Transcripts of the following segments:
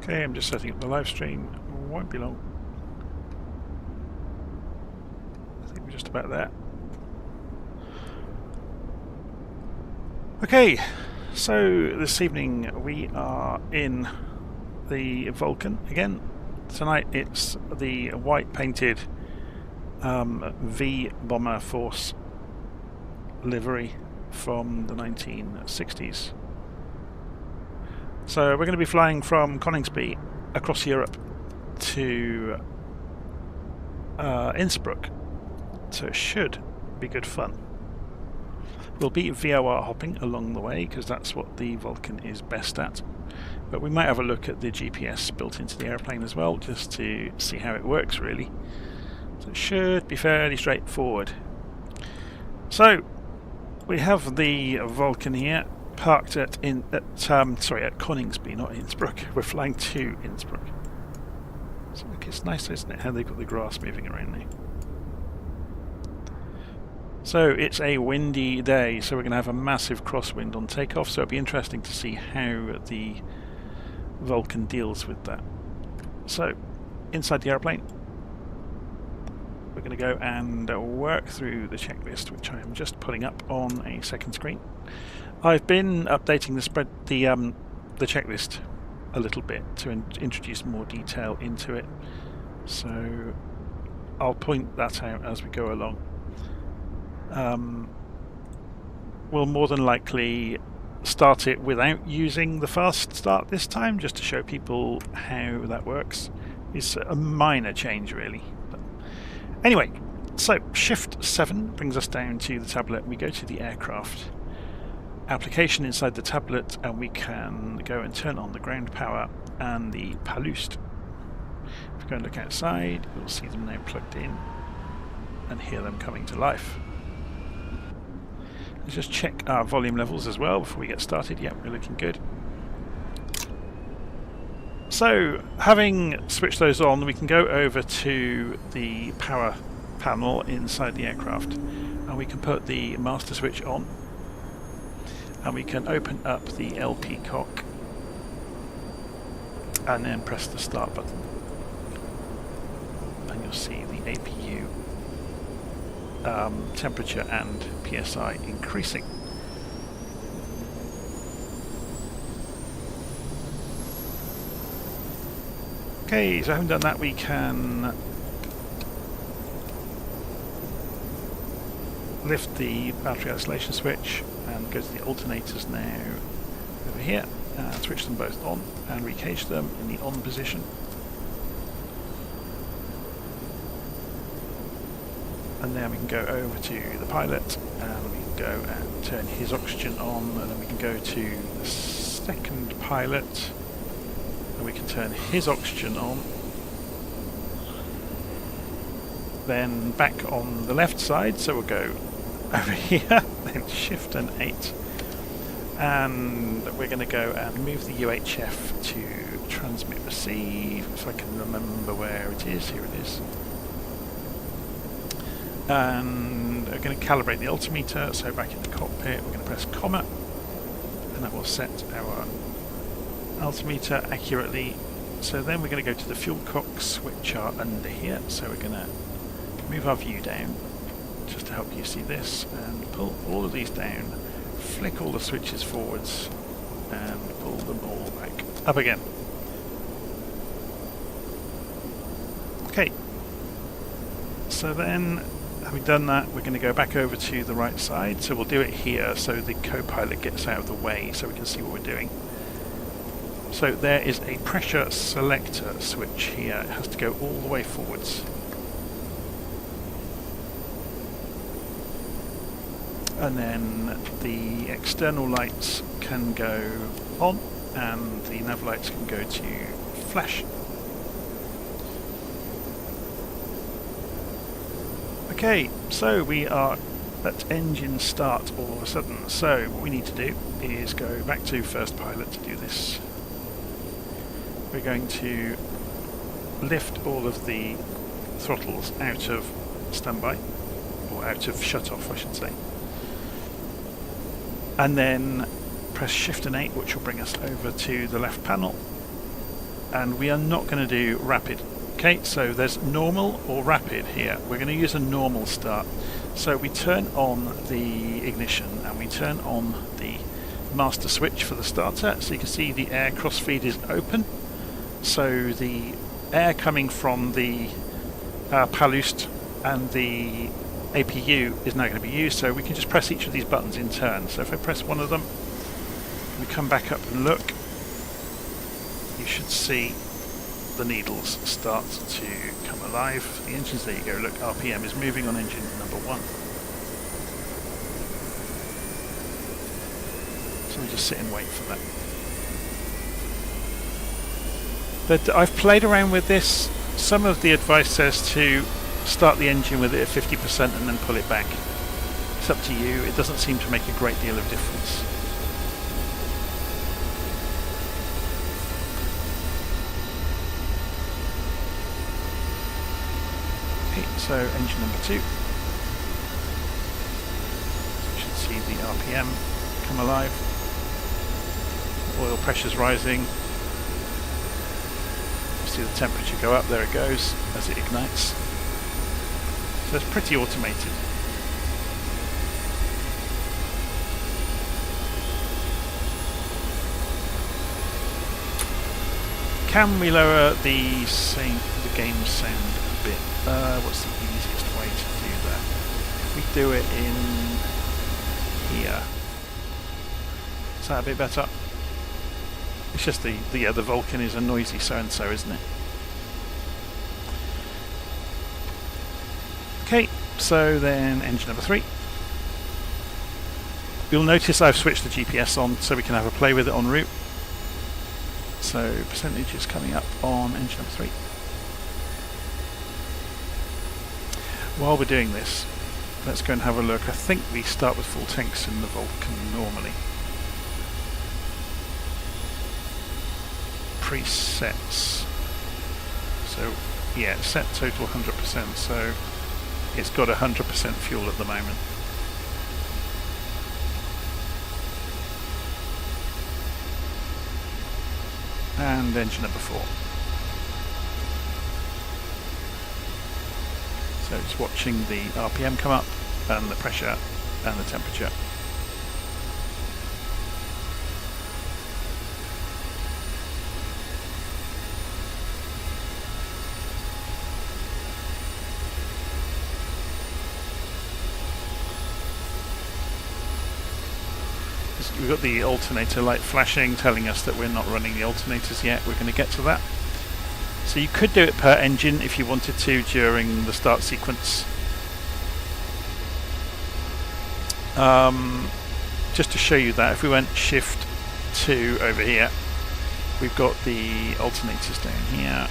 Okay, I'm just setting up the live stream. Won't be long. I think we're just about there. Okay, so this evening we are in the Vulcan again. Tonight it's the white painted V Bomber Force livery from the 1960s. So we're going to be flying from Coningsby across Europe to Innsbruck, so it should be good fun. We'll be VOR hopping along the way because that's what the Vulcan is best at, but we might have a look at the GPS built into the airplane as well, just to see how it works really. So it should be fairly straightforward. So we have the Vulcan here parked at Coningsby, not Innsbruck. We're flying to Innsbruck. So look, it's nice, isn't it, how they've got the grass moving around now. So it's a windy day, so we're going to have a massive crosswind on takeoff, so it'll be interesting to see how the Vulcan deals with that. So inside the airplane, we're going to go and work through the checklist, which I am just putting up on a second screen. I've been updating the checklist a little bit to introduce more detail into it, so I'll point that out as we go along. We'll more than likely start it without using the fast start this time, just to show people how that works. It's a minor change really. But anyway, so Shift 7 brings us down to the tablet. We go to the aircraft application inside the tablet, and we can go and turn on the ground power and the paloost. If we go and look outside, you'll see them now plugged in and hear them coming to life. Let's just check our volume levels as well before we get started. Yep, we're looking good. So, having switched those on, we can go over to the power panel inside the aircraft, and we can put the master switch on, and we can open up the LP cock and then press the start button, and you'll see the APU temperature and PSI increasing. Okay, so having done that, we can lift the battery isolation switch and go to the alternators now over here, and switch them both on and recage them in the on position. And then we can go over to the pilot, and we can go and turn his oxygen on, and then we can go to the second pilot, and we can turn his oxygen on. Then back on the left side, so we'll go over here, then Shift and 8, and we're going to go and move the UHF to transmit receive, if I can remember where it is. Here it is. And we're going to calibrate the altimeter, so back in the cockpit we're going to press comma, and that will set our altimeter accurately. So then we're going to go to the fuel cocks, which are under here, so we're going to move our view down just to help you see this, and pull all of these down, flick all the switches forwards and pull them all back up again. Okay, so then having done that, we're going to go back over to the right side, so we'll do it here so the co-pilot gets out of the way so we can see what we're doing. So there is a pressure selector switch here. It has to go all the way forwards. And then the external lights can go on, and the nav lights can go to flash. Okay, so we are at engine start all of a sudden. So what we need to do is go back to first pilot to do this. We're going to lift all of the throttles out of standby, or out of shut-off I should say, and then press Shift and 8, which will bring us over to the left panel, and we are not going to do rapid. Okay, so there's normal or rapid here. We're going to use a normal start. So we turn on the ignition and we turn on the master switch for the starter, so you can see the air crossfeed is open. So the air coming from the Palust and the APU is now going to be used, so we can just press each of these buttons in turn. So if I press one of them, we come back up and look, you should see the needles start to come alive. The engines, there you go, look, RPM is moving on engine number 1. So we just sit and wait for that. But I've played around with this. Some of the advice says to start the engine with it at 50% and then pull it back. It's up to you. It doesn't seem to make a great deal of difference. Okay, so engine number 2. You should see the RPM come alive. Oil pressure's rising. You see the temperature go up, there it goes, as it ignites. So it's pretty automated. Can we lower the game sound a bit? What's the easiest way to do that? If we do it in here, is that a bit better? It's just the Vulcan is a noisy so-and-so, isn't it? Okay, so then engine number 3. You'll notice I've switched the GPS on so we can have a play with it en route. So percentage is coming up on engine number 3. While we're doing this, let's go and have a look. I think we start with full tanks in the Vulcan normally. Presets. So yeah, set total 100%, so it's got 100% fuel at the moment. And engine number 4. So it's watching the RPM come up and the pressure and the temperature. We've got the alternator light flashing, telling us that we're not running the alternators yet. We're going to get to that. So you could do it per engine if you wanted to during the start sequence. Just to show you that, if we went shift 2 over here, we've got the alternators down here.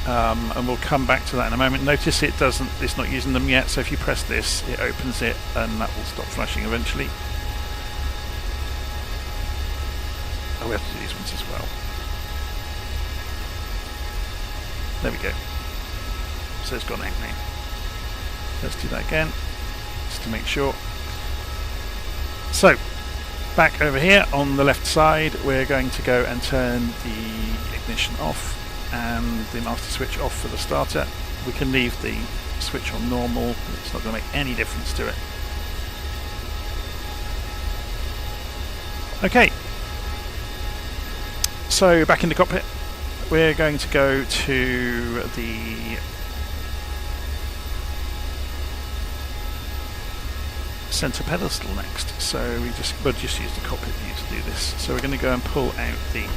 And we'll come back to that in a moment. Notice it's not using them yet, so if you press this, it opens it and that will stop flashing eventually. Oh, we have to do these ones as well. There we go. So it's gone out now. Let's do that again, just to make sure. So, back over here on the left side, we're going to go and turn the ignition off and the master switch off for the starter. We can leave the switch on normal, it's not going to make any difference to it. Okay, so back in the cockpit, we're going to go to the center pedestal next. So we'll just use the cockpit view to do this. So we're going to go and pull out the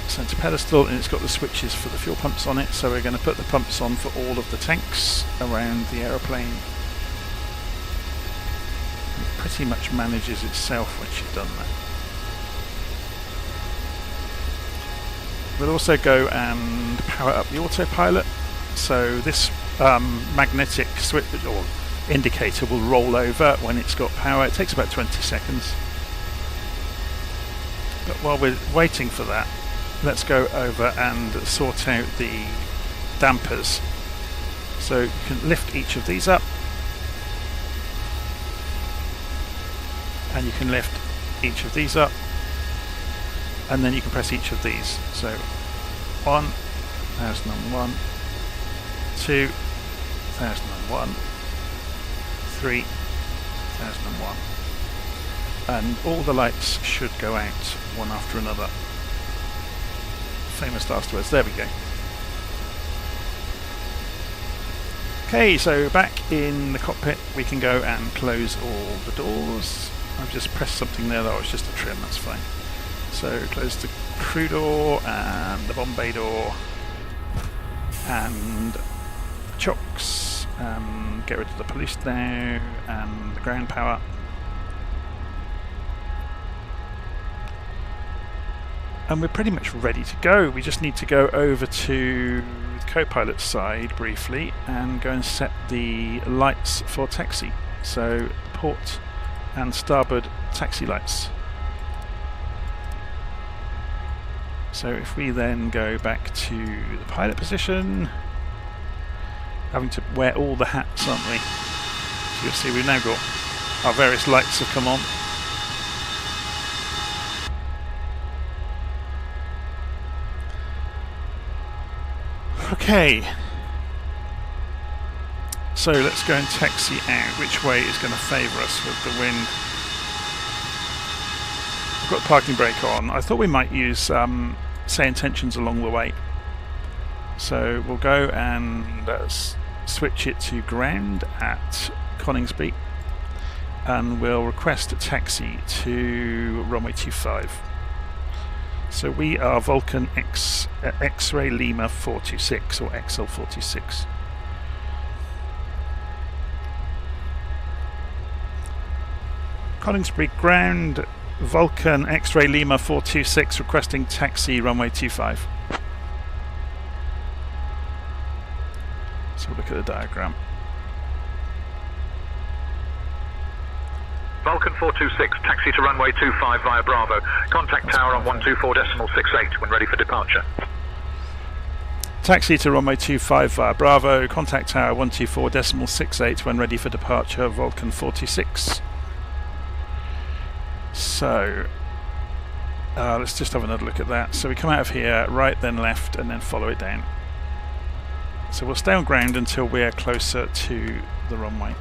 center pedestal, and it's got the switches for the fuel pumps on it, so we're going to put the pumps on for all of the tanks around the aeroplane. It pretty much manages itself once you've done that. We'll also go and power up the autopilot, so this magnetic switch or indicator will roll over when it's got power. It takes about 20 seconds. But while we're waiting for that, let's go over and sort out the dampers. So you can lift each of these up, and you can lift each of these up, and then you can press each of these. So 1001, 2001, 3001, and all the lights should go out one after another. Famous last words. There we go. Okay, so back in the cockpit we can go and close all the doors. I've just pressed something there that was just a trim, that's fine. So close the crew door and the bomb bay door and the chocks, get rid of the police now and the ground power. And we're pretty much ready to go. We just need to go over to the co-pilot side briefly and go and set the lights for taxi. So port and starboard taxi lights. So if we then go back to the pilot position, having to wear all the hats, aren't we? So you'll see we've now got our various lights have come on. Okay, so let's go and taxi out. Which way is going to favour us with the wind? I've got the parking brake on. I thought we might use SayIntentions along the way. So we'll go and switch it to ground at Coningsby, and we'll request a taxi to runway 25. So we are Vulcan X-Ray Lima 426 or XL46. Coningsby ground, Vulcan X-Ray Lima 426 requesting taxi runway 25. So we'll look at the diagram. Vulcan 426, taxi to runway 25 via Bravo. Contact tower on 124.68 when ready for departure. Taxi to runway 25 via Bravo. Contact tower 124.68 when ready for departure. Vulcan 426. So let's just have another look at that. So we come out of here, right then left, and then follow it down. So we'll stay on ground until we're closer to the runway.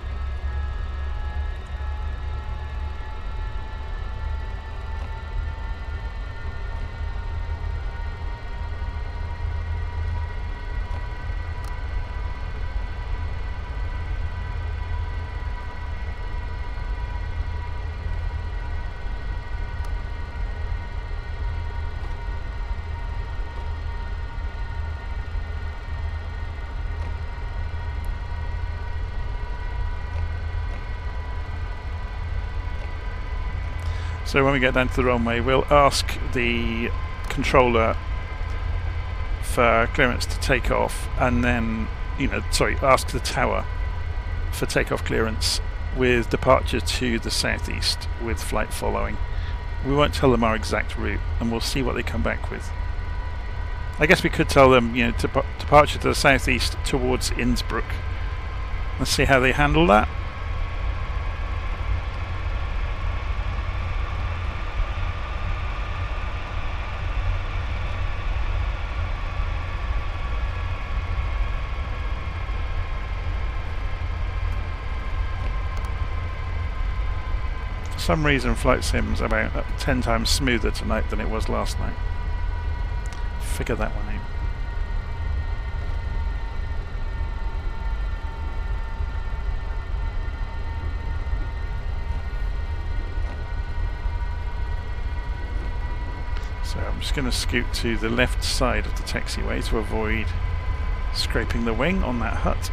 So when we get down to the runway, we'll ask the controller for clearance to take off, and then, ask the tower for takeoff clearance with departure to the southeast with flight following. We won't tell them our exact route, and we'll see what they come back with. I guess we could tell them, departure to the southeast towards Innsbruck. Let's see how they handle that. For some reason flight sim's about 10 times smoother tonight than it was last night. Figure that one out. So I'm just going to scoot to the left side of the taxiway to avoid scraping the wing on that hut.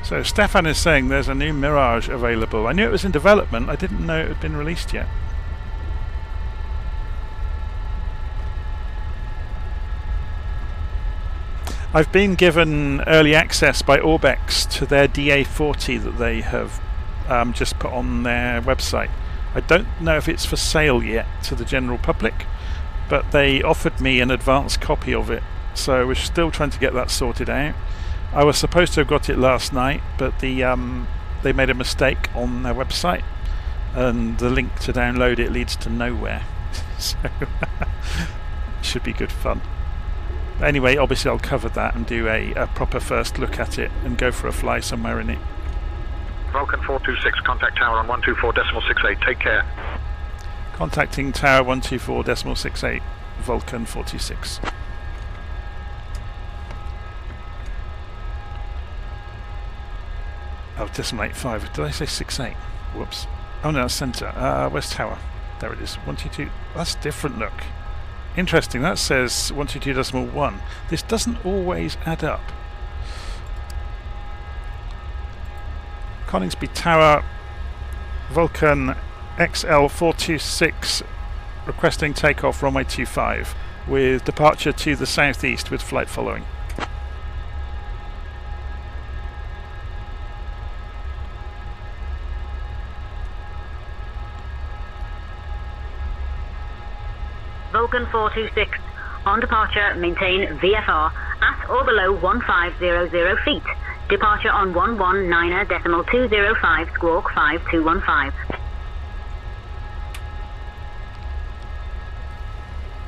So Stefan is saying there's a new Mirage available. I knew it was in development, I didn't know it had been released yet. I've been given early access by Orbex to their DA40 that they have just put on their website. I don't know if it's for sale yet to the general public, but they offered me an advance copy of it, so we're still trying to get that sorted out. I was supposed to have got it last night, but they made a mistake on their website, and the link to download it leads to nowhere. So should be good fun. But anyway, obviously I'll cover that and do a proper first look at it and go for a fly somewhere in it. Vulcan 426, contact tower on 124.68. Take care. Contacting tower 124.68, Vulcan 426. Oh, decimal 85. Did I say 68? Whoops. Oh no, that's centre. Where's tower? There it is. 122. That's different, look. Interesting, that says 122.1. This doesn't always add up. Coningsby Tower, Vulcan XL426, requesting takeoff runway 25 with departure to the southeast with flight following. Vulcan 426, on departure maintain VFR at or below 1500 feet. Departure on 119.205 squawk 5215.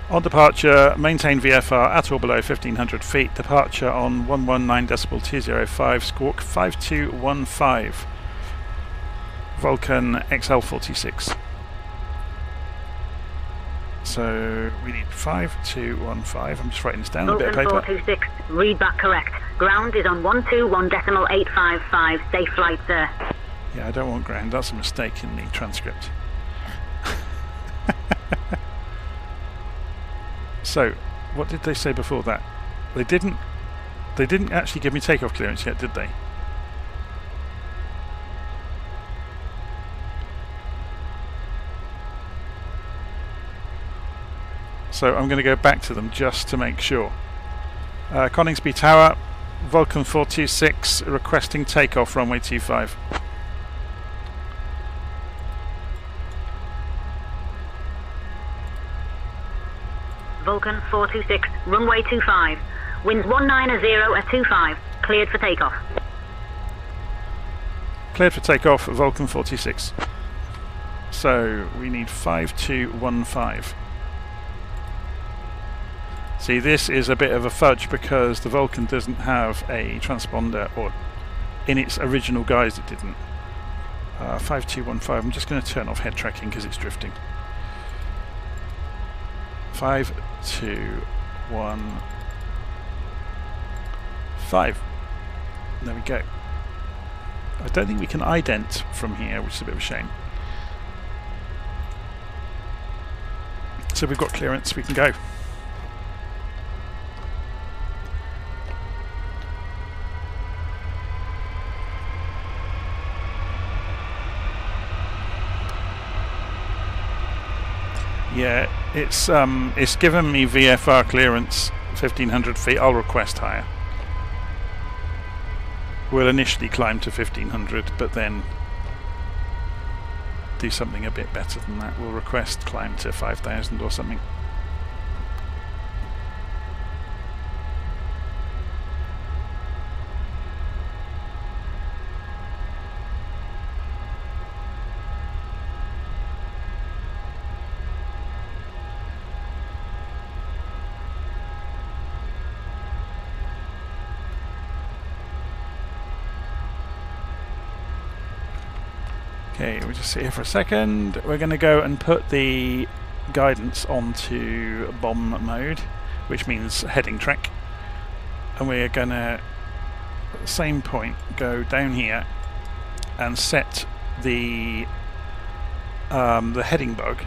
On departure, maintain VFR at or below 1500 feet. Departure on 119.205 squawk 5215. Vulcan XL46. So we need 5215. I'm just writing this down on a bit of paper. Vulcan 426, read back correct. Ground is on 121.855. Safe flight, sir. Yeah, I don't want ground. That's a mistake in the transcript. So, what did they say before that? They didn't actually give me takeoff clearance yet, did they? So I'm going to go back to them just to make sure. Coningsby Tower, Vulcan 426, requesting takeoff runway 25. Vulcan 426, runway 25. Winds 190 at 25. Cleared for takeoff. Cleared for takeoff, Vulcan 426. So we need 5215. See, this is a bit of a fudge because the Vulcan doesn't have a transponder, or in its original guise it didn't. 5215, I'm just going to turn off head tracking because it's drifting. 5215. There we go. I don't think we can ident from here, which is a bit of a shame. So we've got clearance, we can go. Yeah, it's given me VFR clearance 1500 feet. I'll request higher. We'll initially climb to 1500, but then do something a bit better than that. We'll request climb to 5000 or something. Okay, we'll just sit here for a second. We're going to go and put the guidance onto bomb mode, which means heading track. And we're going to, at the same point, go down here and set the heading bug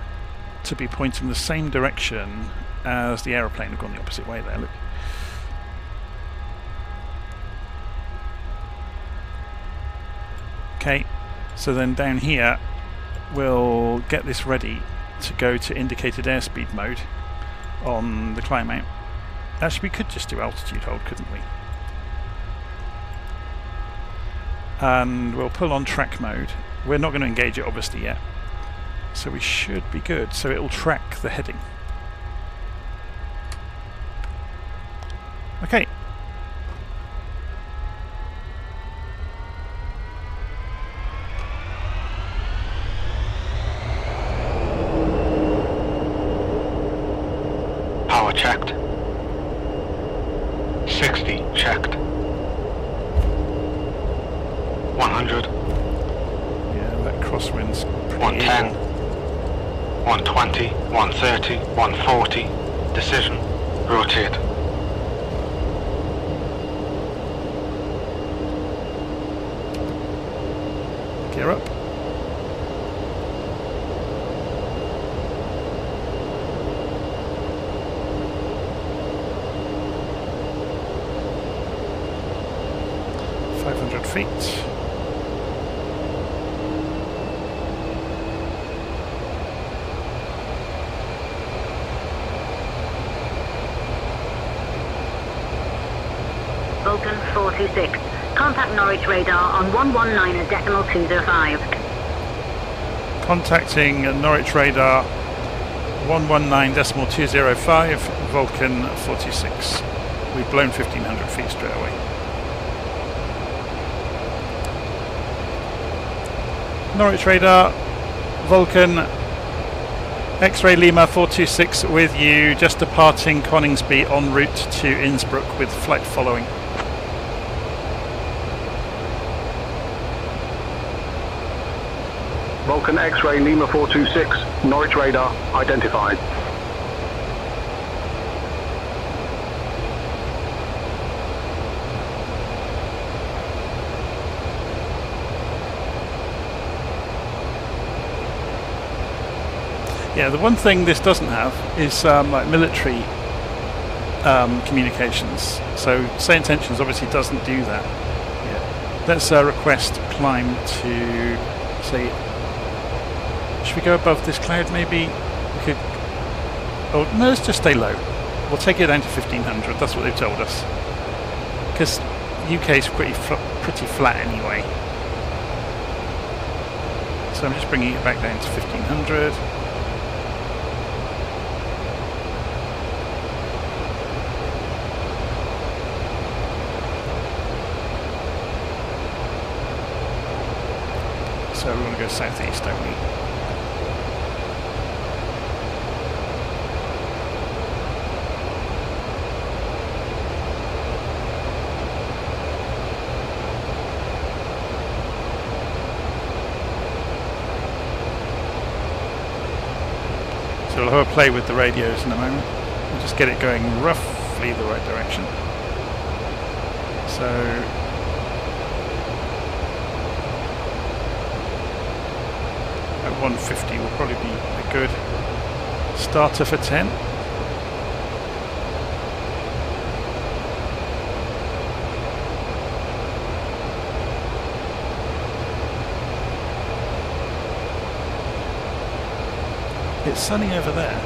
to be pointing the same direction as the aeroplane. We've gone the opposite way there, look. Okay. So then down here we'll get this ready to go to indicated airspeed mode on the climb out. Actually, we could just do altitude hold, couldn't we? And we'll pull on track mode. We're not going to engage it obviously yet. So we should be good. So it will track the heading. Okay. Power checked. 60 checked. 100. Yeah, that crosswind's pretty 110. evil. 120. 130. 140. Decision. Rotate. Gear up. Feet. Vulcan 426. Contact Norwich radar on 119.205. Contacting Norwich radar 119.205, Vulcan 426. We've blown 1500 feet straight away. Norwich radar, Vulcan, X-ray Lima 426 with you, just departing Coningsby en route to Innsbruck with flight following. Vulcan X-ray Lima 426, Norwich radar identified. Yeah, the one thing this doesn't have is like military communications. So SayIntentions obviously doesn't do that. Yeah. Let's request climb to, say, should we go above this cloud maybe? We could, oh no, let's just stay low. We'll take it down to 1500, that's what they've told us. Because UK is pretty flat anyway. So I'm just bringing it back down to 1500. So we want to go southeast, don't we? So we'll have a play with the radios in a moment. We'll just get it going roughly the right direction. So at 150 will probably be a good starter for 10. It's sunny over there.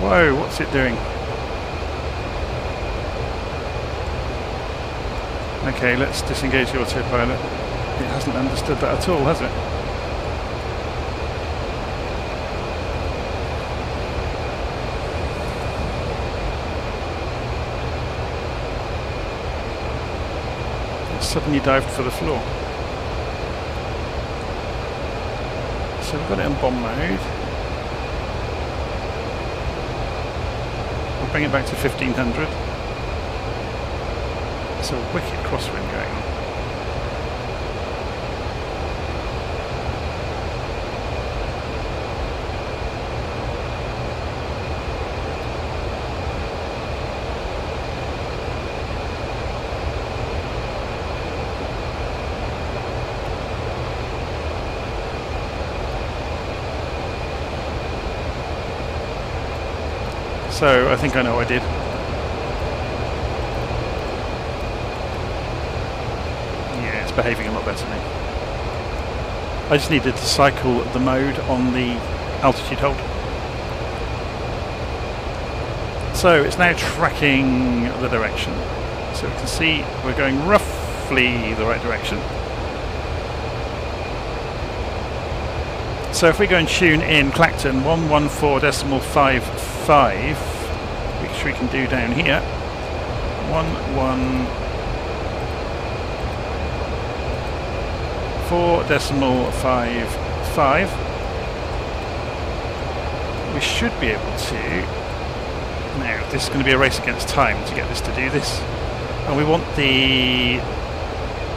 Whoa, what's it doing? Okay, let's disengage the autopilot. It hasn't understood that at all, has it? It suddenly dived for the floor. So we've got it in bomb mode. Bring it back to 1500. It's a wicked crosswind going on. So I think I know what I did. Yeah, it's behaving a lot better now. I just needed to cycle the mode on the altitude hold. So it's now tracking the direction. So we can see we're going roughly the right direction. So if we go and tune in Clacton 114.55, which we can do down here, 114.55, we should be able to. Now this is going to be a race against time to get this to do this, and we want the,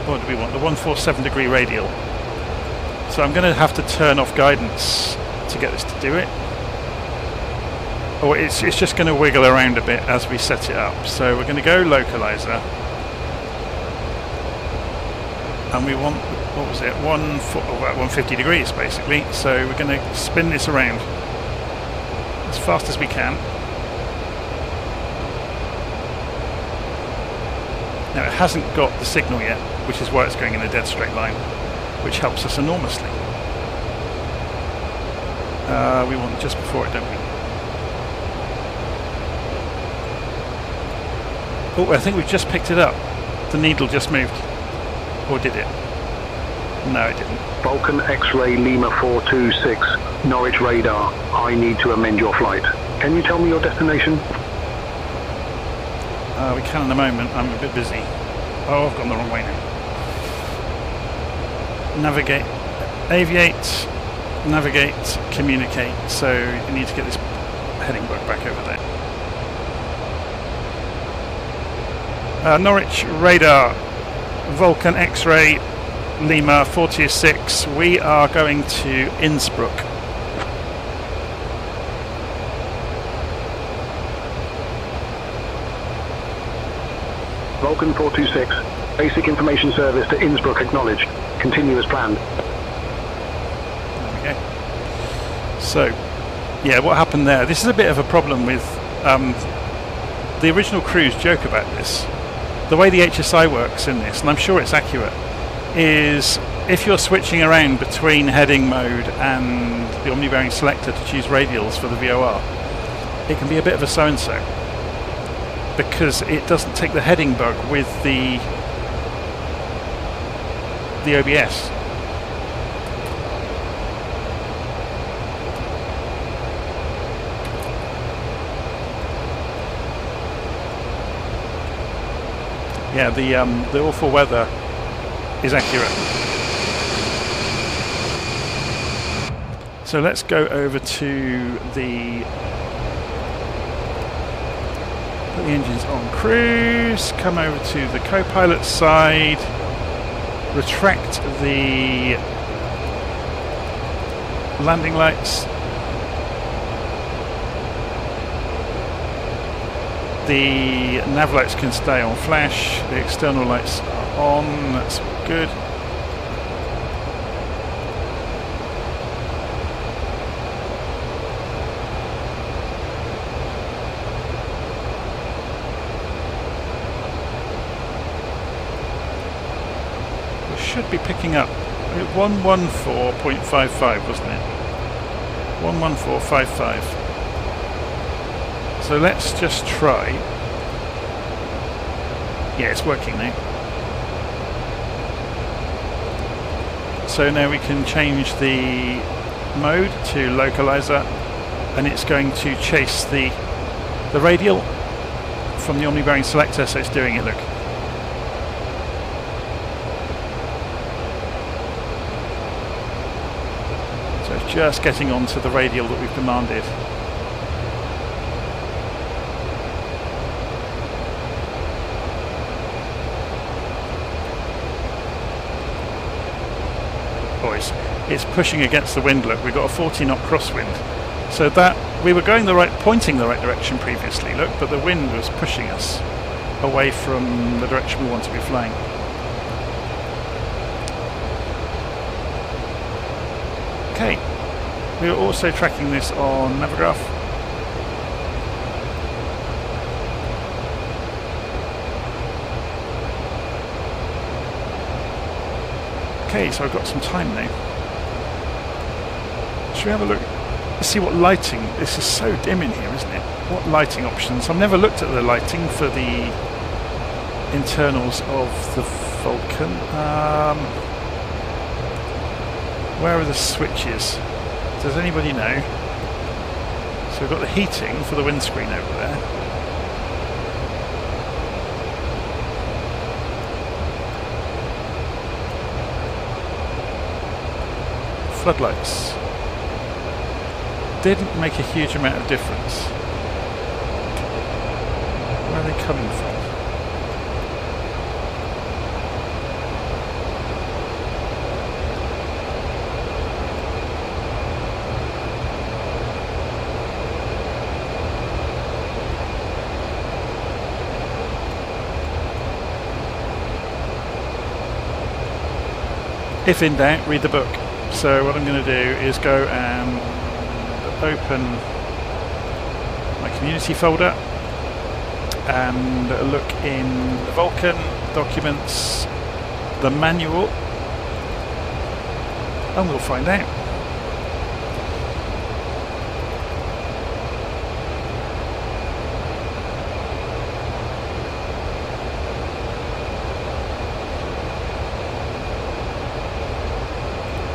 what do we want, the 147 degree radial. So I'm going to have to turn off guidance to get this to do it. Or it's just going to wiggle around a bit as we set it up. So we're going to go localizer. And we want, what was it, 150 degrees basically. So we're going to spin this around as fast as we can. Now it hasn't got the signal yet, which is why it's going in a dead straight line, which helps us enormously. We want just before it, don't we? Oh, I think we've just picked it up. The needle just moved. Or did it? No, it didn't. Vulcan X-ray Lima 426, Norwich radar. I need to amend your flight. Can you tell me your destination? We can in a moment. I'm a bit busy. Oh, I've gone the wrong way now. Navigate, aviate, navigate, communicate. So you need to get this heading book back over there. Norwich radar, Vulcan X-ray, Lima 426. We are going to Innsbruck. Vulcan 426, basic information service to Innsbruck acknowledged. Continue as planned. There we go. So, yeah, what happened there? This is a bit of a problem with the original crews joke about this. The way the HSI works in this, and I'm sure it's accurate, is if you're switching around between heading mode and the omni-bearing selector to choose radials for the VOR, it can be a bit of a so-and-so, because it doesn't take the heading bug with the OBS. Yeah, the awful weather is accurate. So let's go over to the, put the engines on cruise, come over to the co-pilot side, retract the landing lights. The nav lights can stay on flash, the external lights are on, that's good. We should be picking up 114.55, wasn't it? 114.55. So let's just try. Yeah, it's working now. So now we can change the mode to localizer, and it's going to chase the radial from the omni-bearing selector, so it's doing it, look. So it's just getting onto the radial that we've demanded. It's pushing against the wind, look, we've got a 40 knot crosswind. So that, we were going pointing the right direction previously, look, but the wind was pushing us away from the direction we want to be flying. Okay, we are also tracking this on Navigraph. Okay, so I've got some time now. Should we have a look? Let's see what lighting. This is so dim in here, isn't it? What lighting options? I've never looked at the lighting for the internals of the Vulcan. Where are the switches? Does anybody know? So we've got the heating for the windscreen over there. Floodlights. Didn't make a huge amount of difference. Where are they coming from? If in doubt, read the book. So what I'm going to do is go and open my community folder and look in the Vulcan documents, the manual, and we'll find out.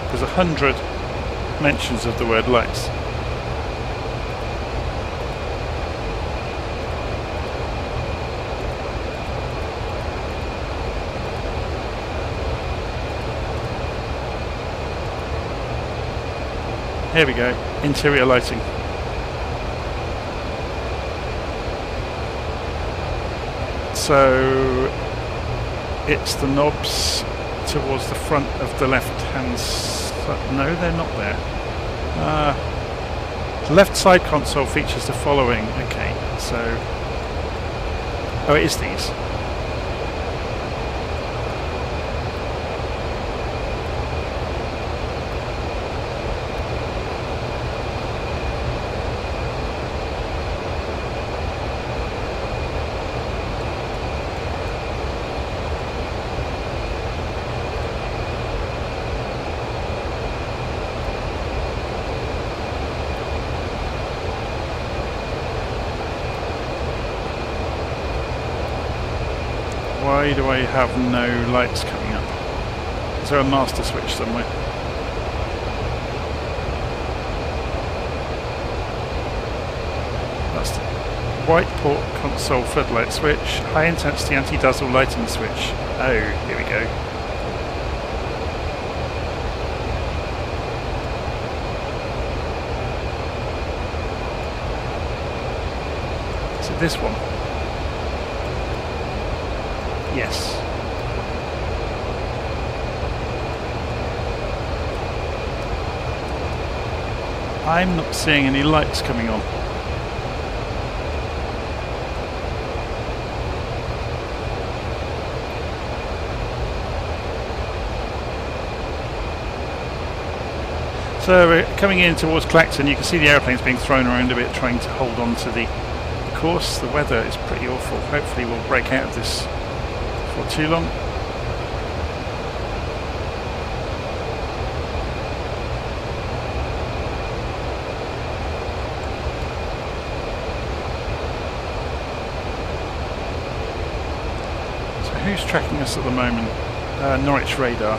There's 100 mentions of the word lights. Here we go, interior lighting. So it's the knobs towards the front of the left hand side. No, they're not there. The left side console features the following. Okay, so... oh, it is these. Why do I have no lights coming up? Is there a master switch somewhere? That's the white port console floodlight switch, high intensity anti-dazzle lighting switch. Oh, here we go. Is it this one? Yes. I'm not seeing any lights coming on. So we're coming in towards Clacton. You can see the airplanes being thrown around a bit, trying to hold on to the course. The weather is pretty awful. Hopefully we'll break out of this for too long. So who's tracking us at the moment? Norwich radar.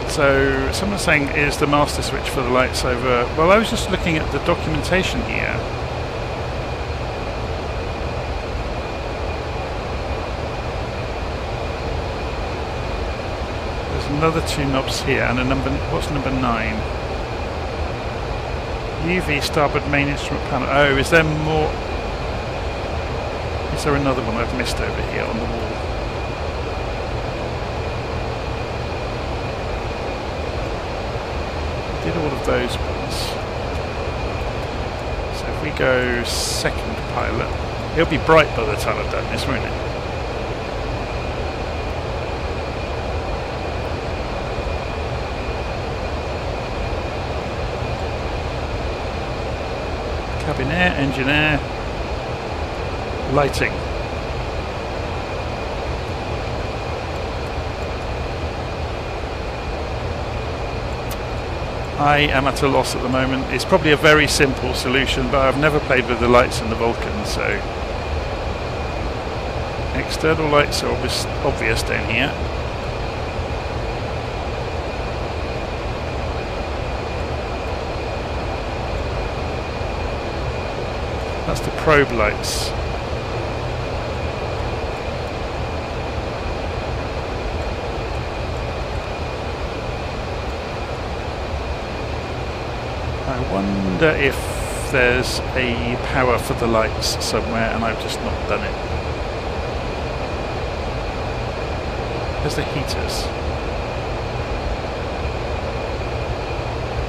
So someone's saying, is the master switch for the lights over? Well, I was just looking at the documentation here. Another two knobs here and a number. What's number 9? UV starboard main instrument panel. Oh, is there more? Is there another one I've missed over here on the wall? I did all of those ones. So if we go second pilot, it'll be bright by the time I've done this, won't it? Cabin air, engine air, lighting. I am at a loss at the moment. It's probably a very simple solution, but I've never played with the lights in the Vulcan, so external lights are obvious down here. That's the probe lights. I wonder if there's a power for the lights somewhere and I've just not done it. There's the heaters.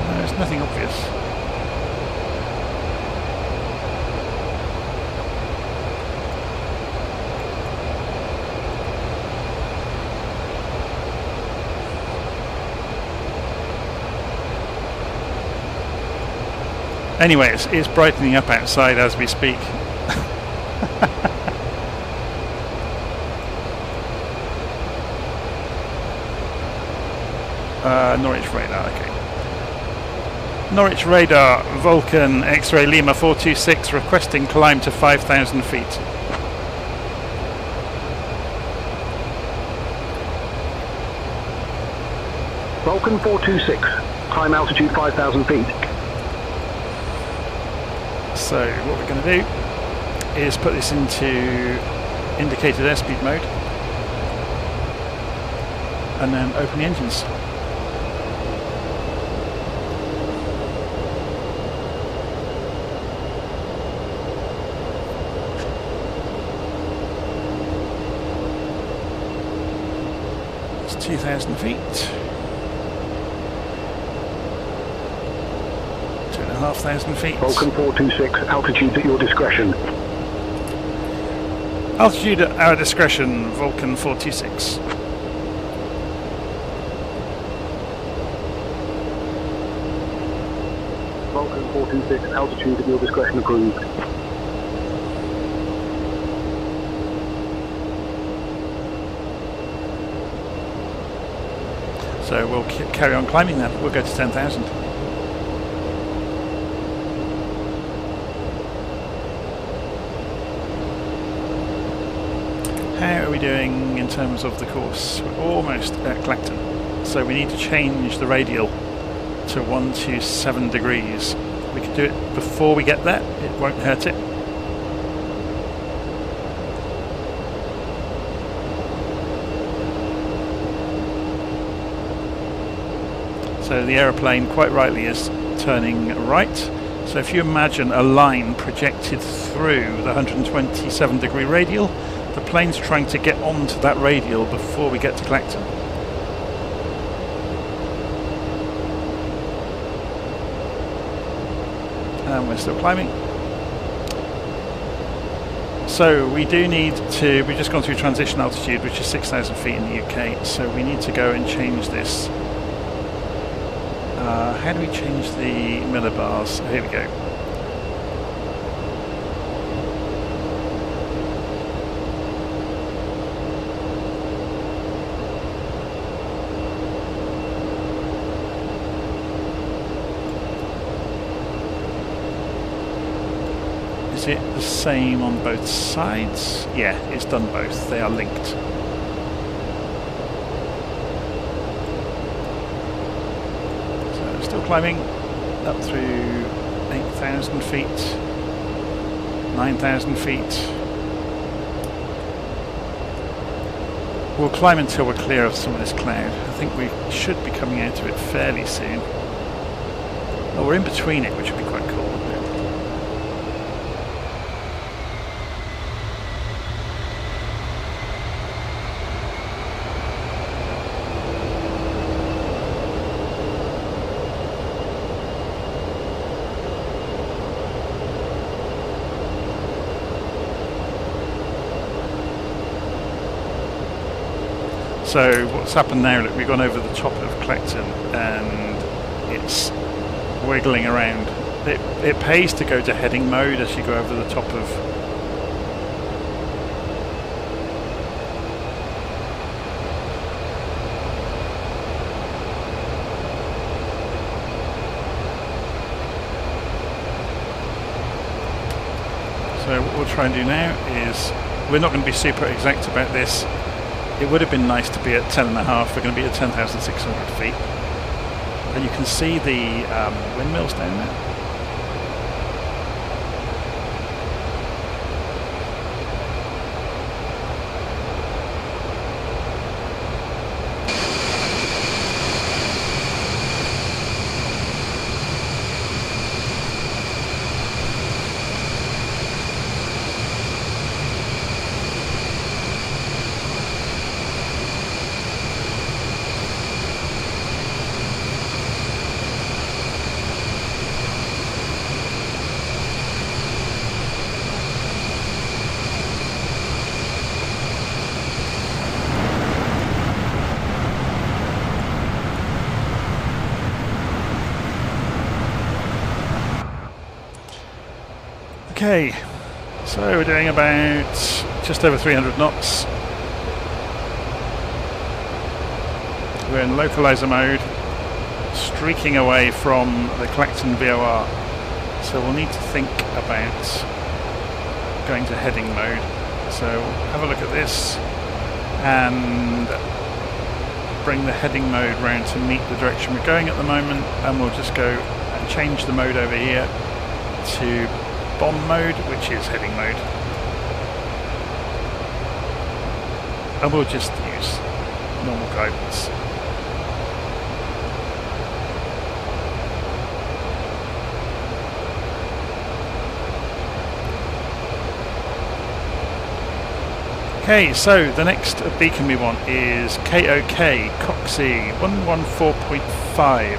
No, there's nothing obvious. Anyway, it's brightening up outside as we speak. Norwich radar, okay. Norwich radar, Vulcan, X-ray Lima 426, requesting climb to 5,000 feet. Vulcan 426, climb altitude 5,000 feet. So what we're going to do is put this into indicated airspeed mode and then open the engines. It's 2,000 feet. 2,500 feet. Vulcan 426, altitude at your discretion. Altitude at our discretion, Vulcan 426. Vulcan 426, altitude at your discretion approved. So we'll carry on climbing then. We'll go to 10,000. How are we doing in terms of the course? We're almost at Clacton. So we need to change the radial to 127 degrees. We could do it before we get there. It won't hurt it. So the aeroplane quite rightly is turning right. So if you imagine a line projected through the 127 degree radial, the plane's trying to get onto that radial before we get to Clacton. And we're still climbing. So we do need to, we've just gone through transition altitude, which is 6,000 feet in the UK, so we need to go and change this. How do we change the millibars? Here we go. Is it the same on both sides? Yeah, it's done both. They are linked. So still climbing up through 8,000 feet, 9,000 feet. We'll climb until we're clear of some of this cloud. I think we should be coming out of it fairly soon. Oh, we're in between it, which would be quite cool. So what's happened now, look, we've gone over the top of Clacton and it's wiggling around. It pays to go to heading mode as you go over the top of... So what we'll try and do now is, we're not going to be super exact about this. It would have been nice to be at 10.5. We're going to be at 10,600 feet. And you can see the windmills down there. Okay, so we're doing about just over 300 knots. We're in localizer mode, streaking away from the Clacton VOR. So we'll need to think about going to heading mode. So have a look at this and bring the heading mode round to meet the direction we're going at the moment, and we'll just go and change the mode over here to bomb mode, which is heading mode, and we'll just use normal guidance. Okay, so the next beacon we want is KOK Coxie 114.5,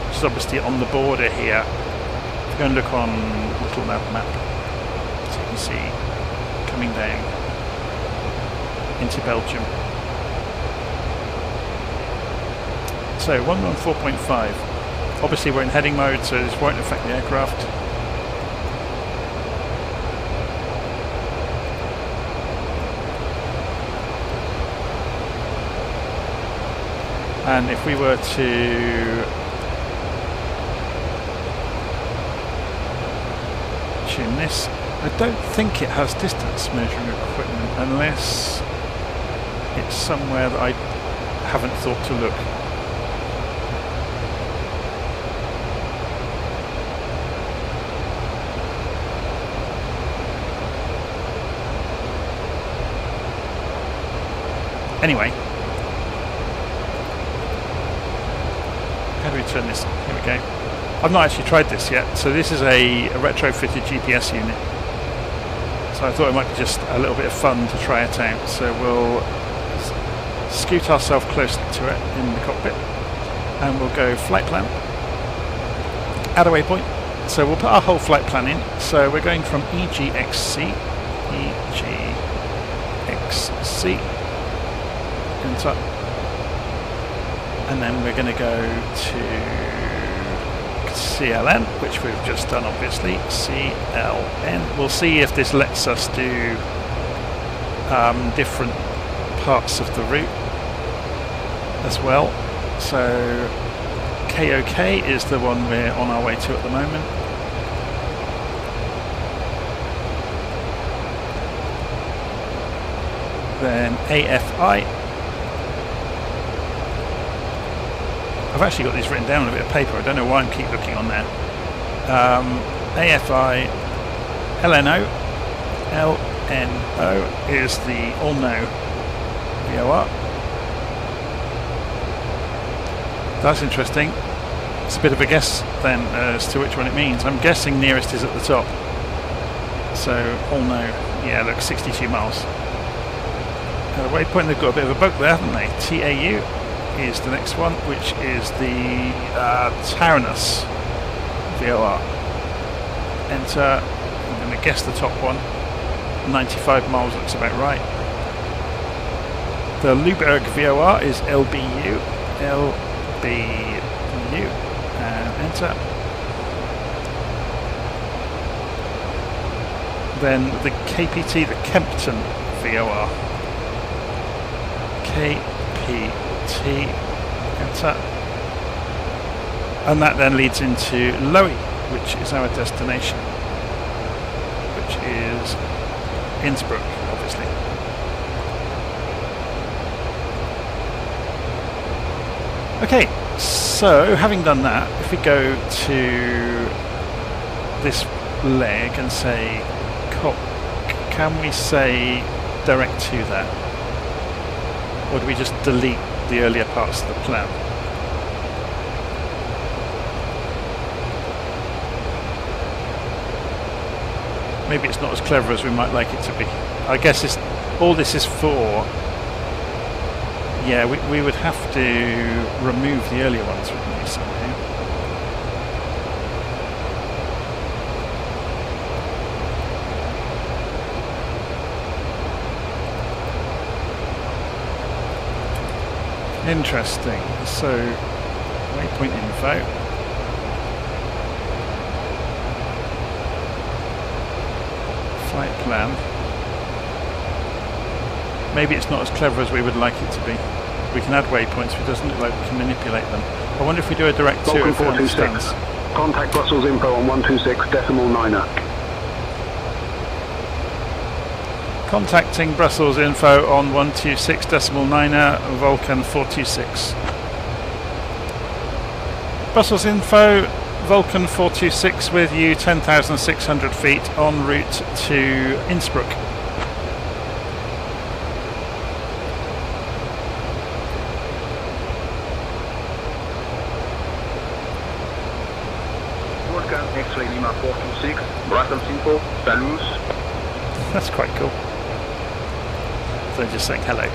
which is obviously on the border here. If you go and look on little map, so you can see coming down into Belgium. So 114.5. Obviously we're in heading mode, so this won't affect the aircraft. And if we were to tune this, I don't think it has distance measuring equipment unless it's somewhere that I haven't thought to look. Anyway, how do we turn this on? Here we go. I've not actually tried this yet, so this is a retrofitted GPS unit. So I thought it might be just a little bit of fun to try it out. So we'll scoot ourselves close to it in the cockpit, and we'll go flight plan, add a waypoint. So we'll put our whole flight plan in. So we're going from EGXC, enter, and then we're going to go to CLN, which we've just done obviously, CLN. We'll see if this lets us do different parts of the route as well. So KOK is the one we're on our way to at the moment. Then AFI. I've actually got these written down on a bit of paper. I don't know why I keep looking on there. AFI, LNO. LNO is the all-no VOR. That's interesting. It's a bit of a guess then as to which one it means. I'm guessing nearest is at the top. So all-no. Yeah, look, 62 miles. Waypoint, they've got a bit of a bug there, haven't they? TAU is the next one, which is the Taranis VOR. Enter. I'm going to guess the top one. 95 miles looks about right. The Luberg VOR is LBU. LBU. And enter. Then the KPT, the Kempton VOR. KPT, enter, and that then leads into Lowy, which is our destination, which is Innsbruck, obviously. Okay, so having done that, if we go to this leg and say cock, can we say direct to that? Or do we just delete the earlier parts of the plan? Maybe it's not as clever as we might like it to be. I guess all this is for... Yeah, we would have to remove the earlier ones, wouldn't we, somehow? Interesting. So, waypoint info. Flight plan. Maybe it's not as clever as we would like it to be. We can add waypoints, but it doesn't look like we can manipulate them. I wonder if we do a direct to Vulcan if it 426. understands. Contact Brussels info on 126.9er. Contacting Brussels info on 126.9er, Vulcan 426. Brussels info, Vulcan 426 with you, 10,600 feet en route to Innsbruck. Vulcan X-ray Lima 426, Brussels info, salut. That's quite cool. So just saying hello.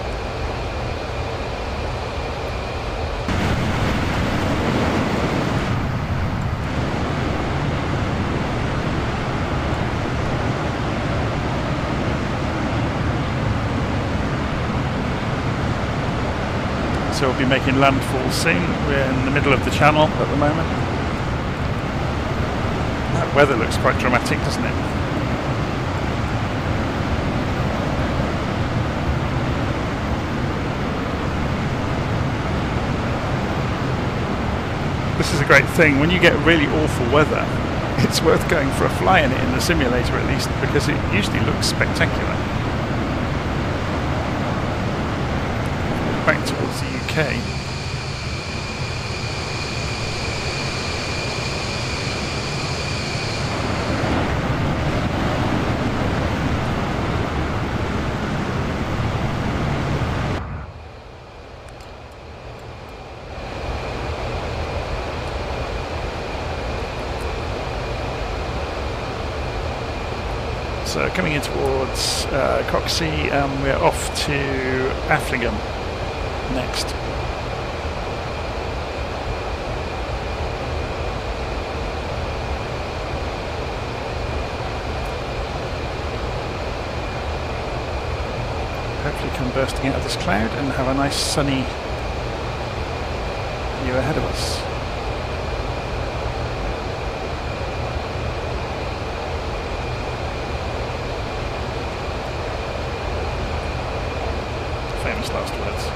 So we'll be making landfall soon. We're in the middle of the channel at the moment. That weather looks quite dramatic, doesn't it? This is a great thing. When you get really awful weather, it's worth going for a fly in it in the simulator at least, because it usually looks spectacular. Back towards the UK. So coming in towards Coxey, we're off to Afflingham next. Hopefully come bursting out of this cloud and have a nice sunny view ahead of us. Famous last words.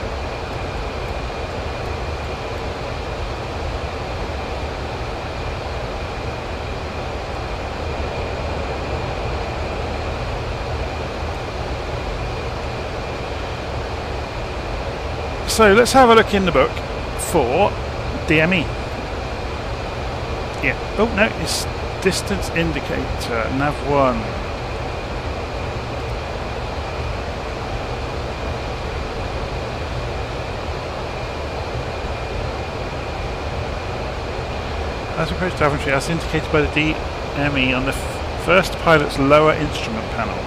So let's have a look in the book for DME. Yeah. Oh no, it's distance indicator, nav 1. As approach to Daventry, as indicated by the DME on the first pilot's lower instrument panel.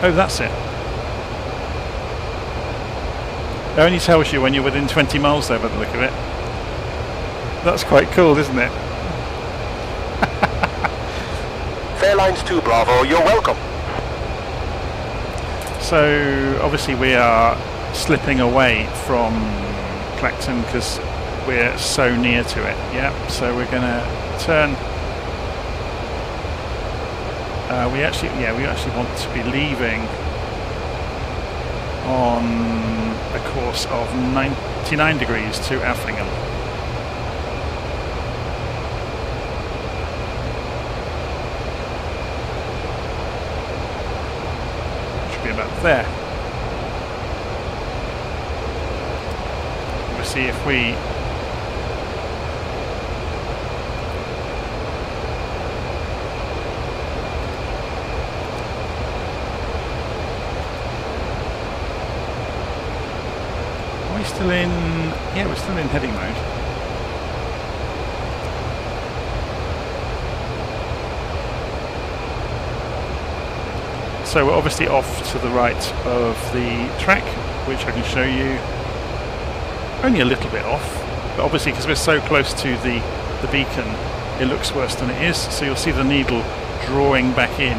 Oh, that's it. It only tells you when you're within 20 miles there by the look of it. That's quite cool, isn't it? Fairlines 2 Bravo, you're welcome. So, obviously we are slipping away from Clacton because we're so near to it. Yeah, so we're going to turn. We actually want to be leaving on a course of 99 degrees to Afflingham. There. We'll see if we are we still in? Yeah, we're still in heading mode. So we're obviously off to the right of the track, which I can show you. Only a little bit off, but obviously because we're so close to the beacon, it looks worse than it is. So you'll see the needle drawing back in.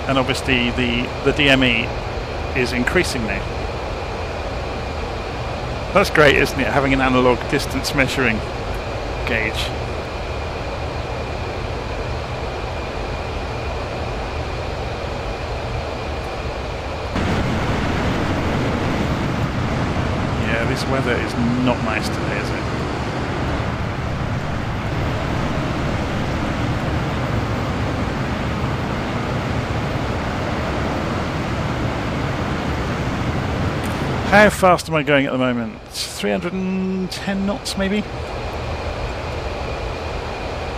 And obviously the DME is increasing now. That's great, isn't it? Having an analog distance measuring gauge. Yeah, this weather is not nice today, is it? How fast am I going at the moment? 310 knots maybe?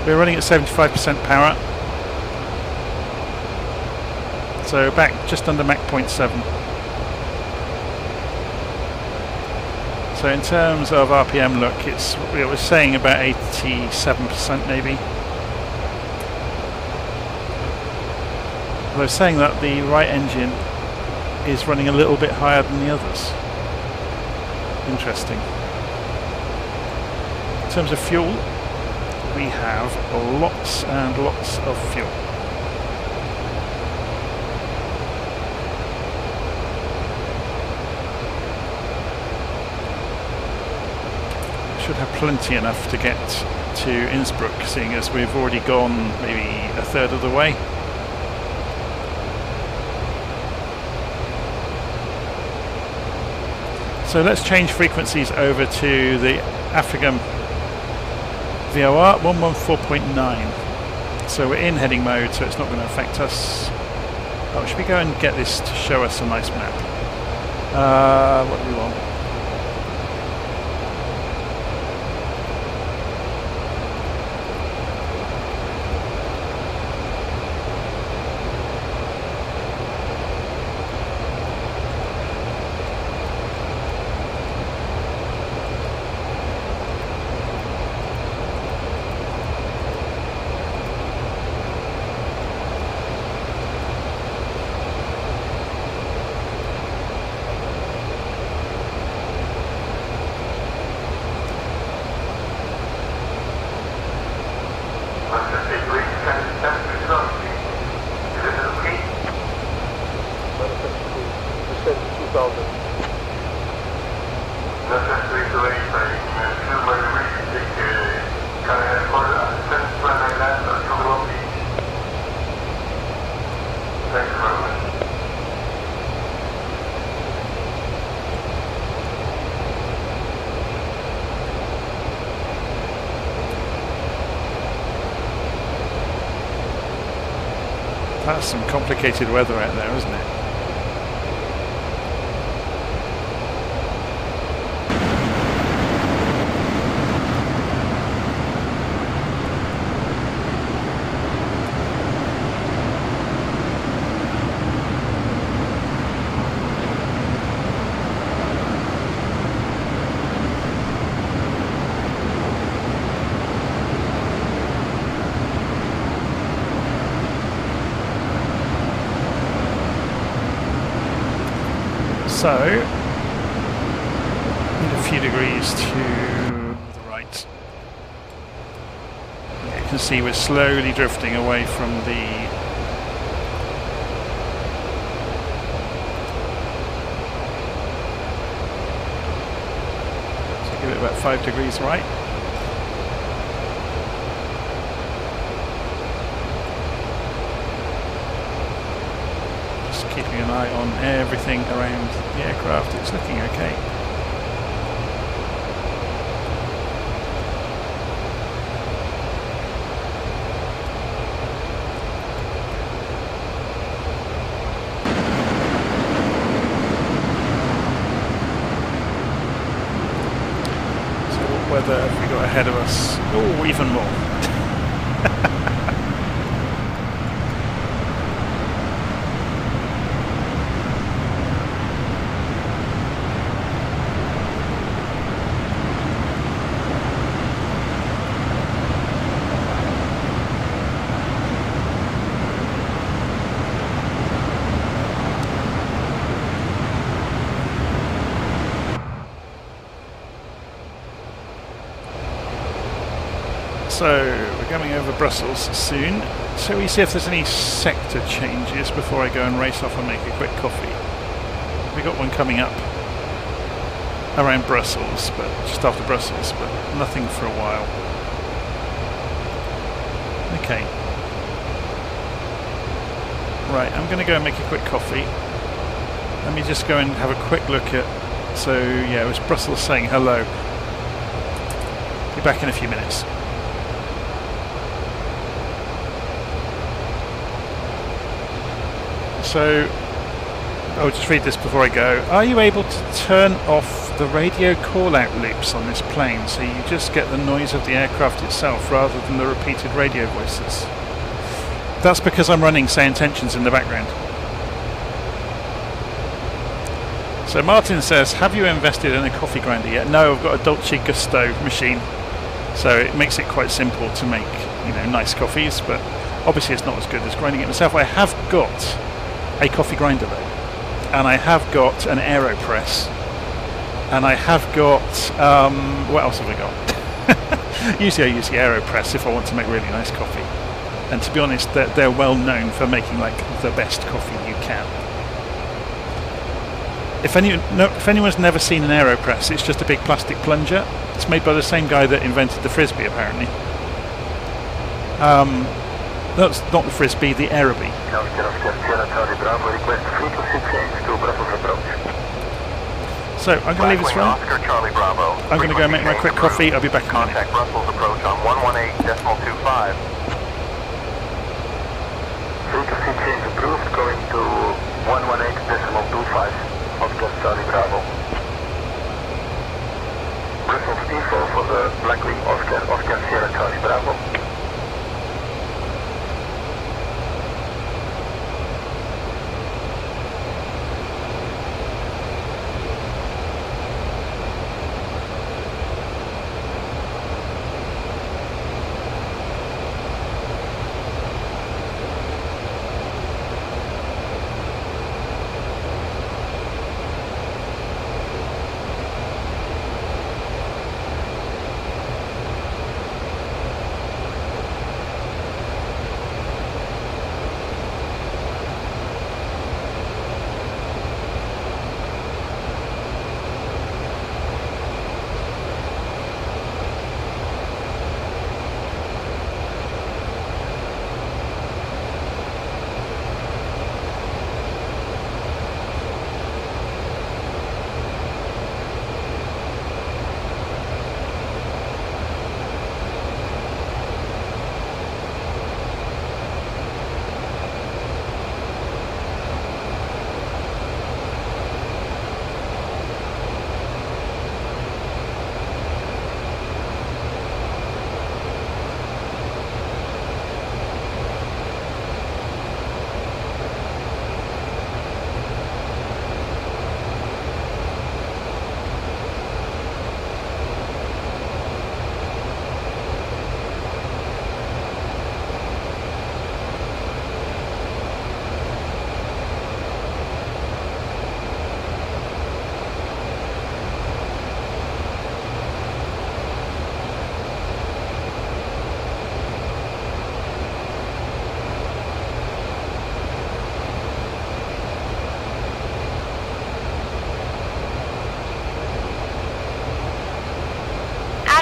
We're running at 75% power. So back just under Mach 0.7. So in terms of RPM, look, it was saying about 87% maybe. They're saying that the right engine is running a little bit higher than the others. Interesting. In terms of fuel, we have lots and lots of fuel. Should have plenty enough to get to Innsbruck, seeing as we've already gone maybe a third of the way. So let's change frequencies over to the African VOR 114.9. So we're in heading mode, so it's not going to affect us. Oh, should we go and get this to show us a nice map? What do we want? That's some complicated weather out there, isn't it? So, need a few degrees to the right. Yeah, you can see we're slowly drifting away from the so give it about 5 degrees right. Keeping an eye on everything around the aircraft, it's looking okay. further have we got ahead of us? Oh, even more. So, we're going over Brussels soon. So we see if there's any sector changes before I go and race off and make a quick coffee. We got one coming up around Brussels, but just after Brussels, but nothing for a while. Okay. Right, I'm going to go and make a quick coffee. Let me just go and have a quick look at... So, yeah, it was Brussels saying hello. Be back in a few minutes. So, I'll just read this before I go. Are you able to turn off the radio call-out loops on this plane so you just get the noise of the aircraft itself rather than the repeated radio voices? That's because I'm running SayIntentions in the background. So Martin says, have you invested in a coffee grinder yet? No, I've got a Dolce Gusto machine. So it makes it quite simple to make, nice coffees, but obviously it's not as good as grinding it myself. I have got a coffee grinder though, and I have got an AeroPress, and I have got what else have I got? Usually I use the AeroPress if I want to make really nice coffee, and to be honest they're well known for making like the best coffee you can. If anyone's never seen an AeroPress, it's just a big plastic plunger. It's made by the same guy that invented the Frisbee apparently. That's not the Frisbee, the Aerobee. So I'm going to leave this run. I'm going to go make my quick coffee. I'll be back in a minute. Contact Brussels approach on 118.25. Frequency change approved, going to 118.25 Oscar Charlie Bravo. Brussels info for the Blackwing Oscar Sierra Charlie Bravo.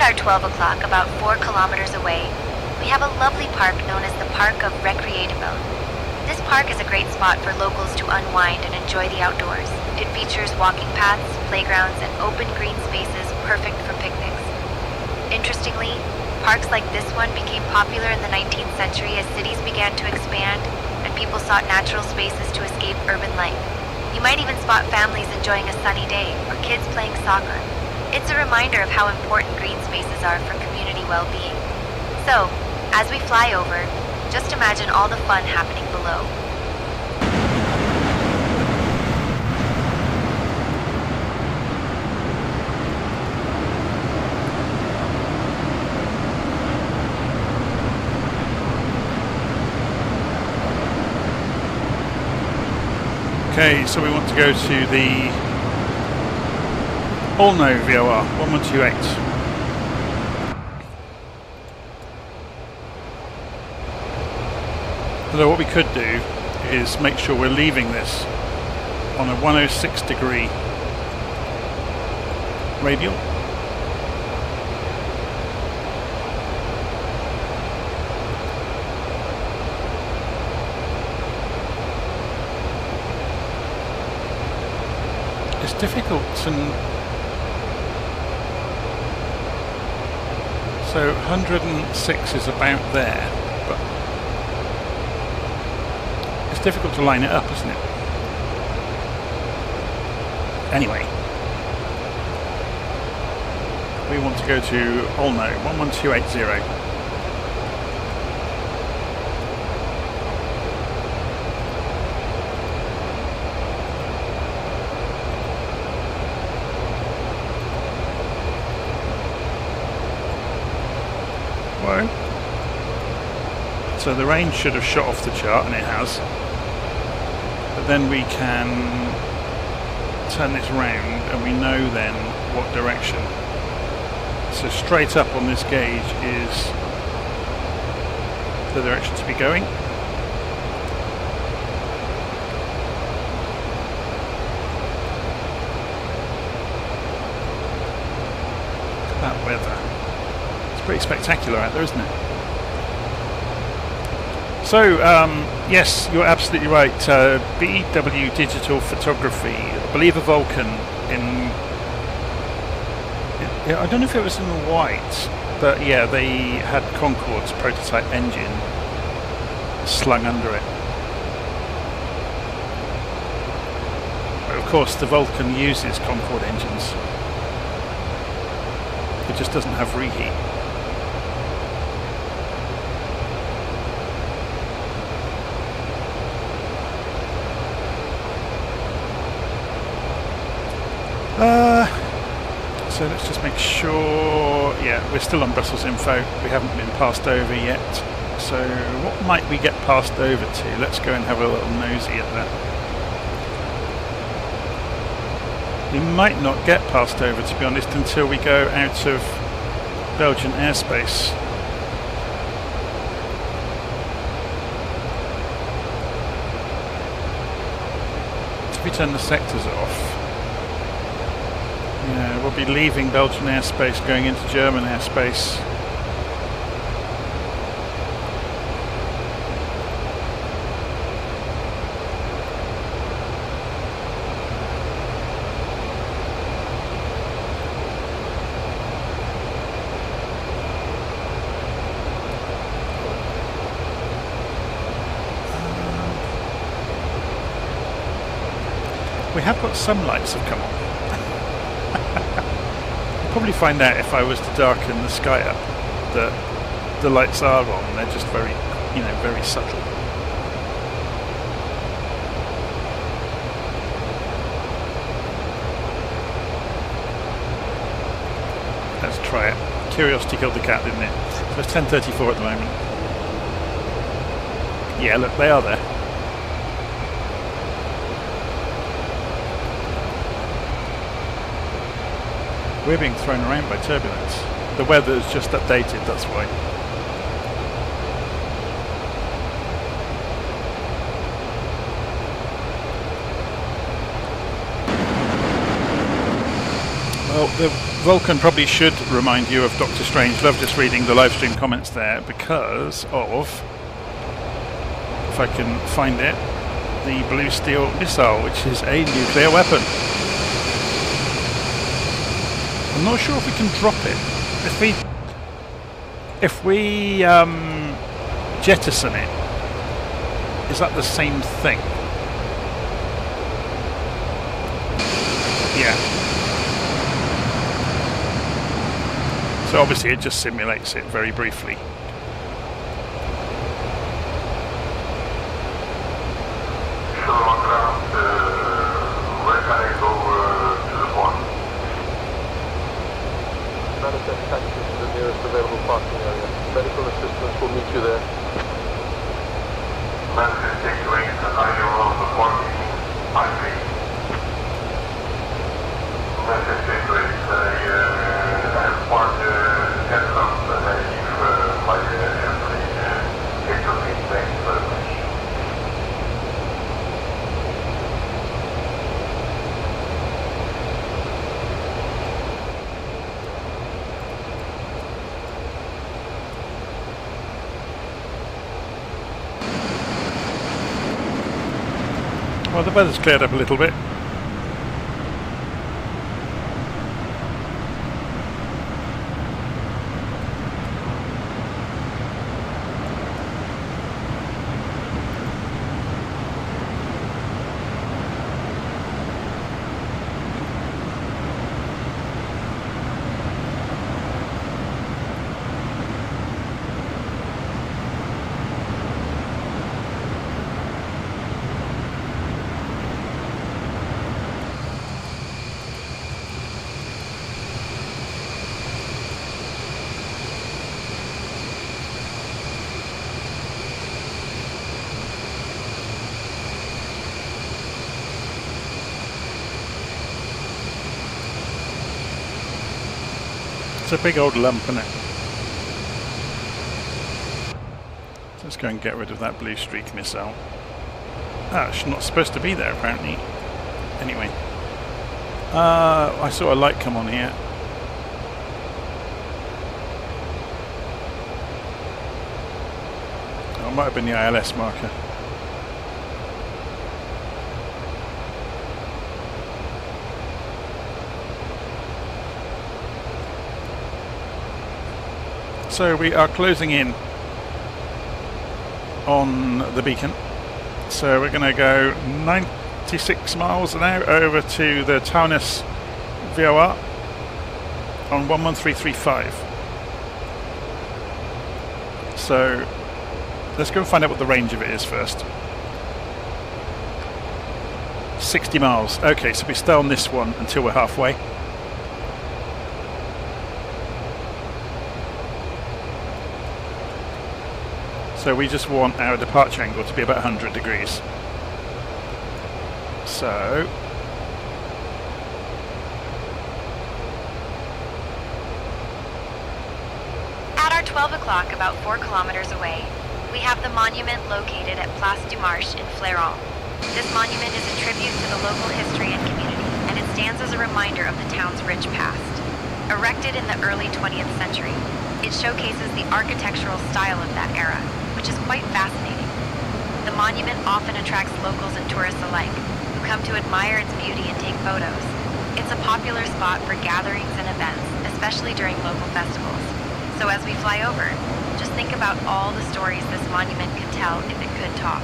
At 12 o'clock, about 4 kilometers away, we have a lovely park known as the Park of Recreatable. This park is a great spot for locals to unwind and enjoy the outdoors. It features walking paths, playgrounds, and open green spaces perfect for picnics. Interestingly, parks like this one became popular in the 19th century as cities began to expand and people sought natural spaces to escape urban life. You might even spot families enjoying a sunny day or kids playing soccer. It's a reminder of how important green spaces are for community well-being. So, as we fly over, just imagine all the fun happening below. Okay, so we want to go to the All-No VOR 1128. Although what we could do is make sure we're leaving this on a 106 degree radial. It's difficult to... So 106 is about there, but it's difficult to line it up, isn't it? Anyway, we want to go to All-No 11280. So the range should have shot off the chart, and it has. But then we can turn this round, and we know then what direction. So straight up on this gauge is the direction to be going. Look at that weather. It's pretty spectacular out there, isn't it? So, yes, you're absolutely right. BW Digital Photography, I believe a Vulcan in... I don't know if it was in white, but yeah, they had Concorde's prototype engine slung under it. But of course, the Vulcan uses Concorde engines. It just doesn't have reheat. So let's just make sure, yeah, we're still on Brussels info, we haven't been passed over yet. So what might we get passed over to? Let's go and have a little nosy at that. We might not get passed over, to be honest, until we go out of Belgian airspace. If we turn the sectors off, yeah, we'll be leaving Belgian airspace, going into German airspace. We have got some lights have come on. Probably find out if I was to darken the sky up that the lights are on. They're just very, very subtle. Let's try it. Curiosity killed the cat, didn't it? So it's 10:34 at the moment. Yeah, look, they are there. We're being thrown around by turbulence. The weather's just updated, that's why. Well, the Vulcan probably should remind you of Doctor Strangelove, just reading the live stream comments there, because of, if I can find it, the Blue Steel missile, which is a nuclear weapon. I'm not sure if we can drop it. If we jettison it, is that the same thing? Yeah. So obviously it just simulates it very briefly. So on ground, where can I go to the point? Manifest taxi to the nearest available parking area. Medical assistance will meet you there. Manifest takeaway to either of the parking highway. Manifest takeaway, I have parked aircraft and I leave my airplane. It's okay, thank you very much. Well, the weather's cleared up a little bit. It's a big old lump, isn't it? Let's go and get rid of that blue streak missile. Ah, it's not supposed to be there apparently. Anyway. I saw a light come on here. Oh, it might have been the ILS marker. So we are closing in on the beacon. So we're going to go 96 miles an hour over to the Taunus VOR on 11335. So let's go and find out what the range of it is first. 60 miles. Okay, so we stay on this one until we're halfway. So we just want our departure angle to be about 100 degrees. So At our 12 o'clock, about 4 kilometers away, we have the monument located at Place du Marche in Fléron. This monument is a tribute to the local history and community, and it stands as a reminder of the town's rich past. Erected in the early 20th century, it showcases the architectural style of that era, which is quite fascinating. The monument often attracts locals and tourists alike, who come to admire its beauty and take photos. It's a popular spot for gatherings and events, especially during local festivals. So as we fly over, just think about all the stories this monument could tell if it could talk.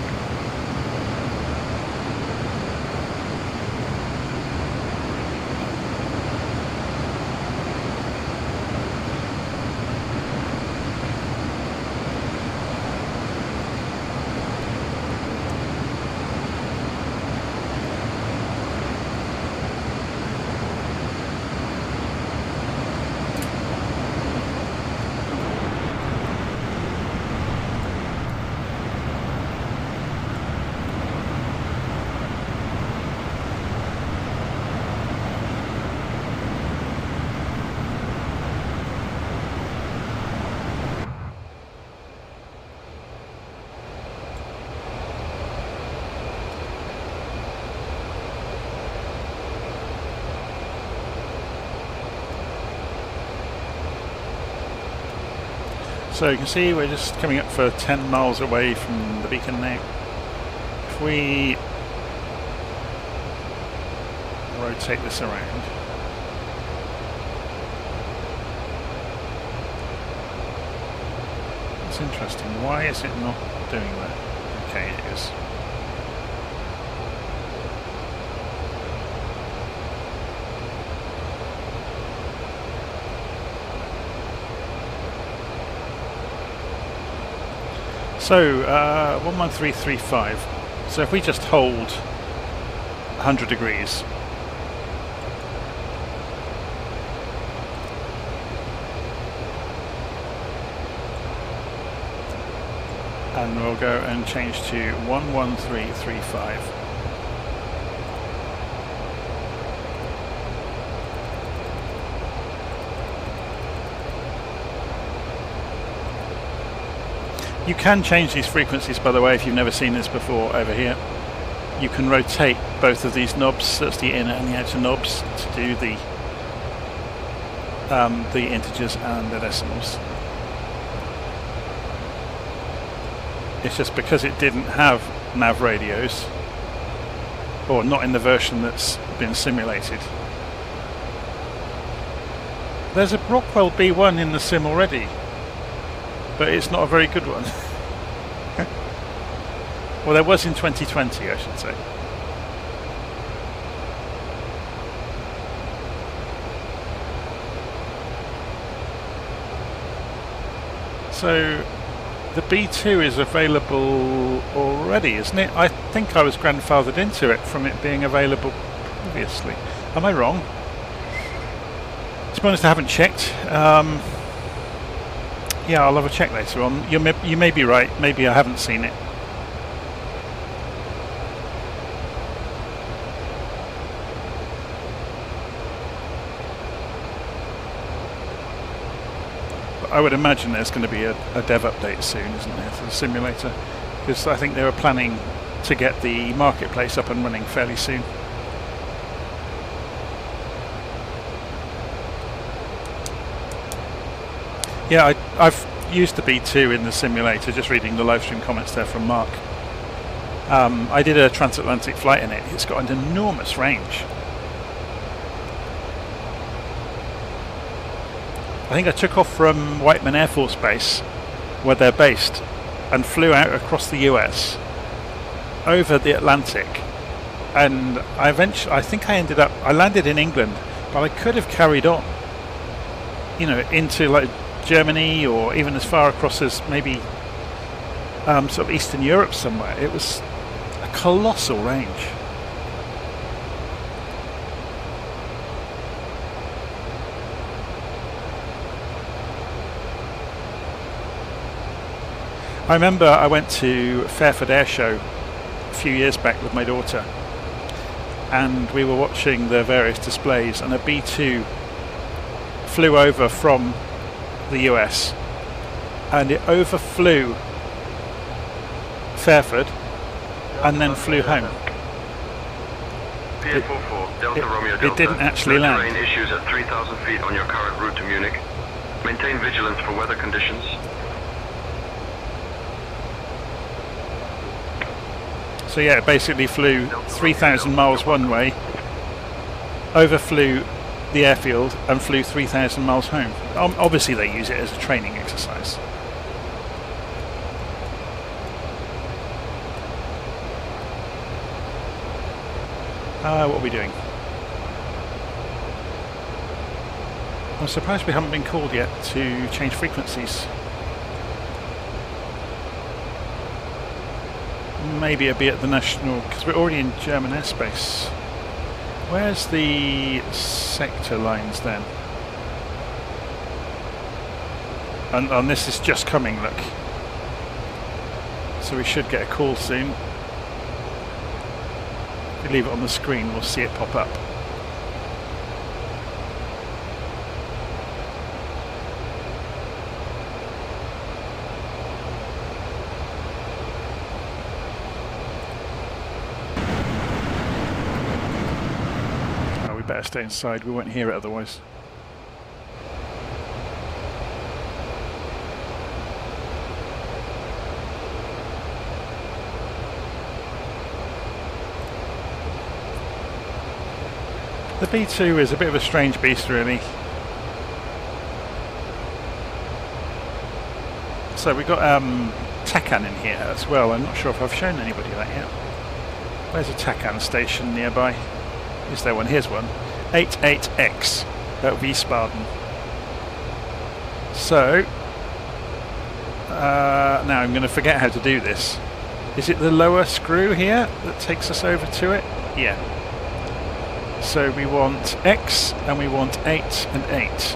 So you can see we're just coming up for 10 miles away from the beacon now. If we rotate this around, it's interesting. Why is it not doing that? Okay, it is. So 11335. So if we just hold 100 degrees, and we'll go and change to 11335. You can change these frequencies, by the way, if you've never seen this before over here. You can rotate both of these knobs, that's the inner and the outer knobs, to do the integers and the decimals. It's just because it didn't have nav radios, or not in the version that's been simulated. There's a Brockwell B1 in the sim already, but it's not a very good one. Well, there was in 2020, I should say. So the B2 is available already, isn't it? I think I was grandfathered into it from it being available previously. Am I wrong? To be honest, I haven't checked. Yeah, I'll have a check later on. You may be right. Maybe I haven't seen it. But I would imagine there's going to be a dev update soon, isn't there, for the simulator? Because I think they were planning to get the marketplace up and running fairly soon. Yeah, I've used the B2 in the simulator, just reading the live stream comments there from Mark. I did a transatlantic flight in it. It's got an enormous range. I think I took off from Whiteman Air Force Base, where they're based, and flew out across the US, over the Atlantic, and I think I landed in England, but I could have carried on, you know, into like Germany, or even as far across as maybe sort of Eastern Europe somewhere. It was a colossal range. I remember I went to Fairford Air Show a few years back with my daughter, and we were watching the various displays, and a B2 flew over from the US, and it overflew Fairford and then flew home. It didn't actually land. Terrain issues at 3,000 feet on your current route to Munich. Maintain vigilance for weather conditions. So yeah, it basically flew 3,000 miles one way, overflew the airfield and flew 3,000 miles home. Obviously they use it as a training exercise. What are we doing? I'm surprised we haven't been called yet to change frequencies. Maybe it'll be at the national, because we're already in German airspace. Where's the sector lines then? And this is just coming, look. So we should get a call soon. If we leave it on the screen, we'll see it pop up. Better stay inside, we won't hear it otherwise. The B2 is a bit of a strange beast, really. So we've got TACAN in here as well. I'm not sure if I've shown anybody that yet. Where's a TACAN station nearby? Is there one? Here's one. 88X at Wiesbaden. So Now I'm going to forget how to do this. Is it the lower screw here that takes us over to it? Yeah. So we want X and we want 8 and 8.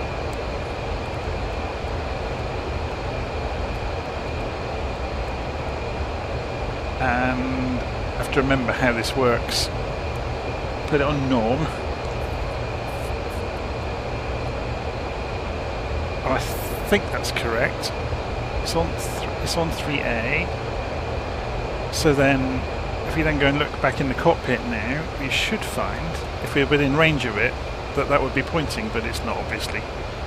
And I have to remember how this works. Put it on norm. I think that's correct. It's on 3A. So then, if we then go and look back in the cockpit now, we should find, if we're within range of it, that would be pointing, but it's not obviously.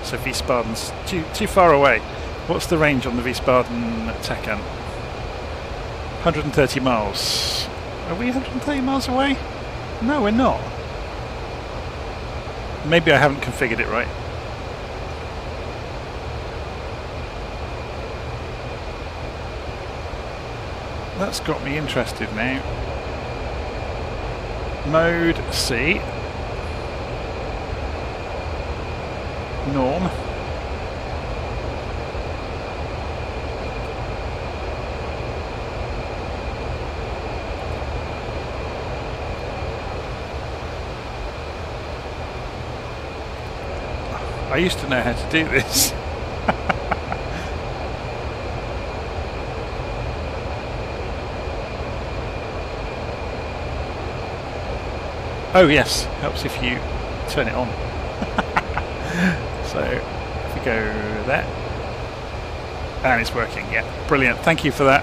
So Wiesbaden's too far away. What's the range on the Wiesbaden TACAN? 130 miles. Are we 130 miles away? No, we're not. Maybe I haven't configured it right. That's got me interested now. Mode C. Norm. I used to know how to do this. Oh yes, helps if you turn it on. So if we go there, and it's working. Yeah, brilliant. Thank you for that.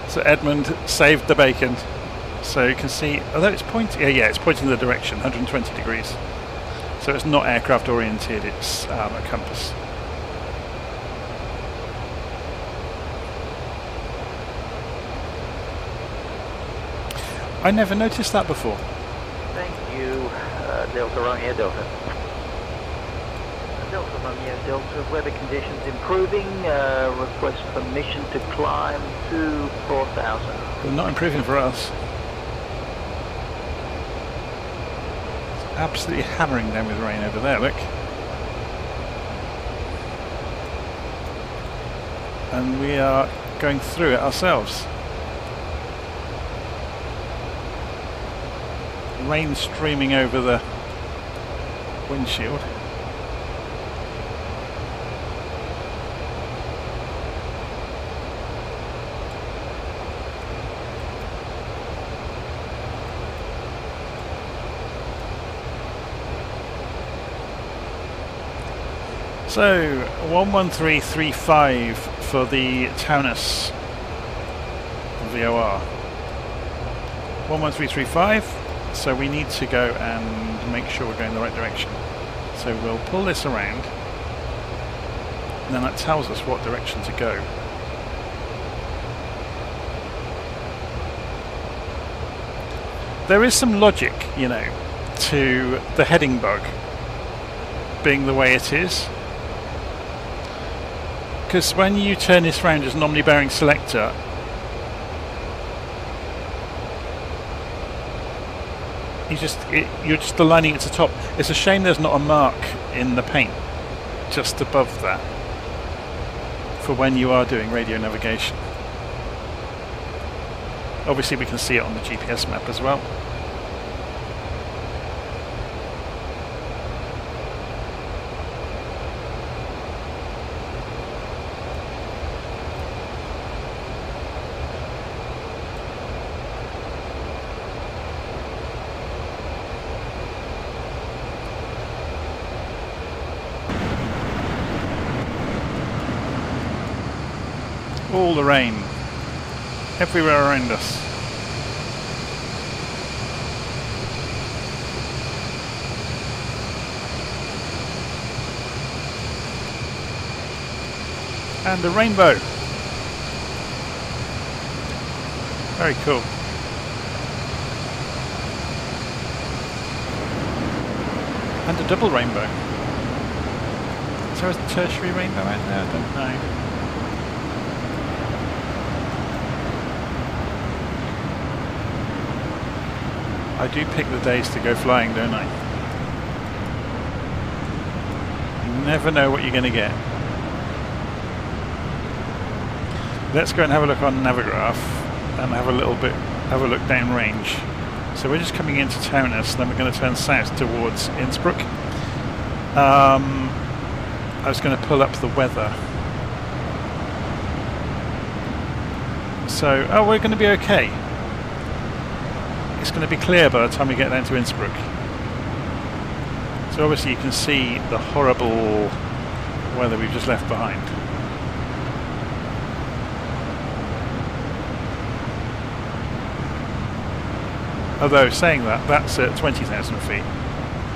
So Edmund saved the bacon. So you can see, although it's pointing, yeah, it's pointing the direction, 120 degrees. So it's not aircraft oriented, it's a compass. I never noticed that before. Thank you, Delta Romeo Delta. Delta Romeo Delta, weather conditions improving, request permission to climb to 4,000. They're not improving for us. It's absolutely hammering down with rain over there, look. And we are going through it ourselves. Rain streaming over the windshield. So 11335 for the Taunus VOR. 11335. So we need to go and make sure we're going the right direction. So we'll pull this around, and then that tells us what direction to go. There is some logic, you know, to the heading bug being the way it is. Because when you turn this round as an omni-bearing selector, you're just aligning it to top. It's a shame there's not a mark in the paint just above that for when you are doing radio navigation. Obviously we can see it on the GPS map as well. All the rain, everywhere around us. And a rainbow. Very cool. And a double rainbow. Is there a tertiary rainbow out there? I don't know. I do pick the days to go flying, don't I? You never know what you're going to get. Let's go and have a look on Navigraph and have a look downrange. So we're just coming into Taunus, then we're going to turn south towards Innsbruck. I was going to pull up the weather. So, we're going to be okay. It's going to be clear by the time we get down to Innsbruck. So obviously you can see the horrible weather we've just left behind. Although, saying that, that's at 20,000 feet.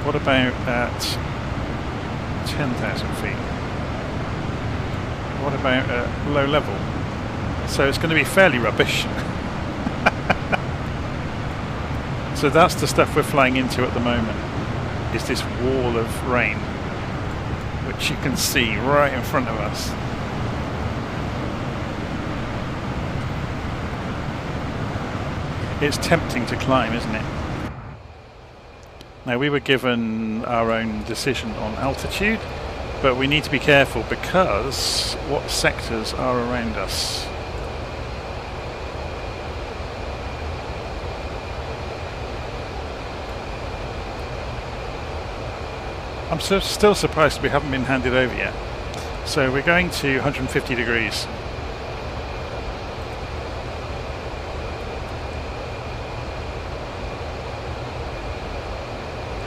What about at 10,000 feet? What about at low level? So it's going to be fairly rubbish. So that's the stuff we're flying into at the moment, is this wall of rain, which you can see right in front of us. It's tempting to climb, isn't it? Now, we were given our own decision on altitude, but we need to be careful because what sectors are around us? I'm still surprised we haven't been handed over yet. So we're going to 150 degrees.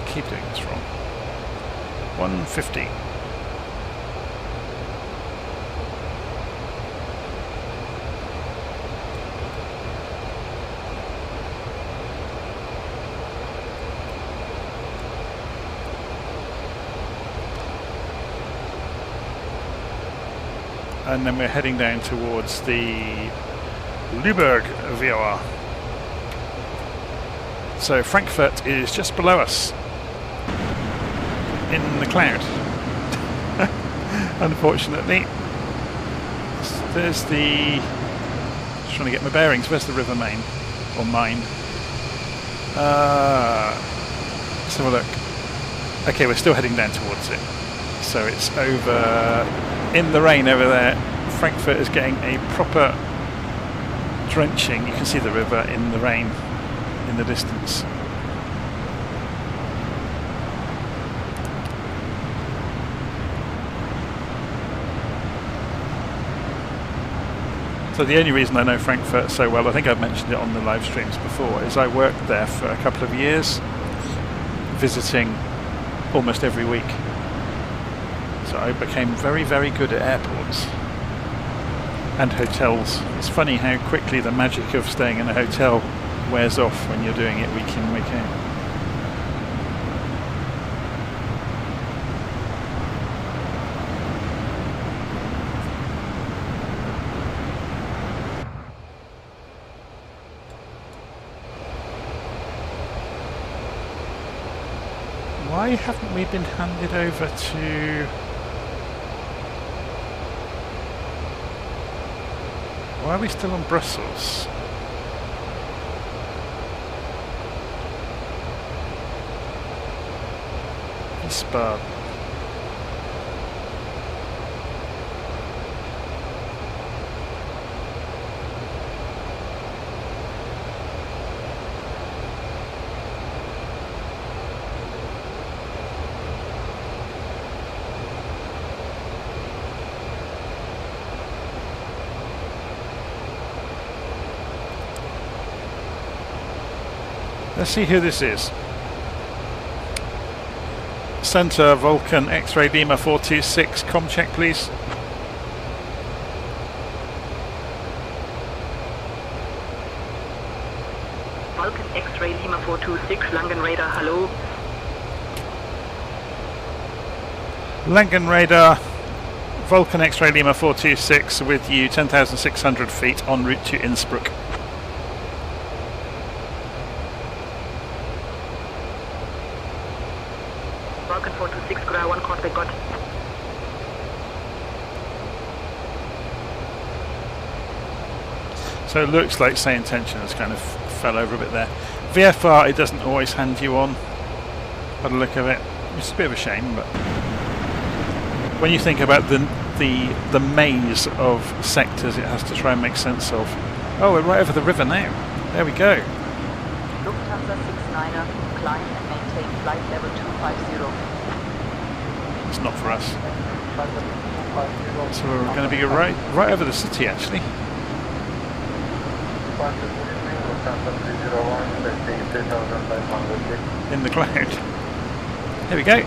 Keep doing this wrong. 150. And then we're heading down towards the Lübeck VOR. So Frankfurt is just below us in the cloud. Unfortunately. There's the... Just trying to get my bearings. Where's the River Main? Or Main? Let's have a look. Okay, we're still heading down towards it. So it's over in the rain over there. Frankfurt is getting a proper drenching. You can see the river in the rain in the distance. So the only reason I know Frankfurt so well, I think I've mentioned it on the live streams before, is I worked there for a couple of years, visiting almost every week. So I became very, very good at airports and hotels. It's funny how quickly the magic of staying in a hotel wears off when you're doing it week in, week out. Why haven't we been handed over to... Why are we still on Brussels? Wiesbaden. Let's see who this is. Center Vulcan X-Ray Lima 426. Com check, please. Vulcan X-Ray Lima 426. Langen Radar. Hello. Langen Radar. Vulcan X-Ray Lima 426 with you 10,600 feet en route to Innsbruck. Vulcan 426, could I have one contact got? So it looks like SayIntention has kind of fell over a bit there. VFR, it doesn't always hand you on by the look of it. It's a bit of a shame, but when you think about the the maze of sectors it has to try and make sense of. Oh, we're right over the river now. There we go. Lufthansa 69er, climb and maintain flight level 250. It's not for us. So we're going to be right over the city, actually. In the cloud. Here we go.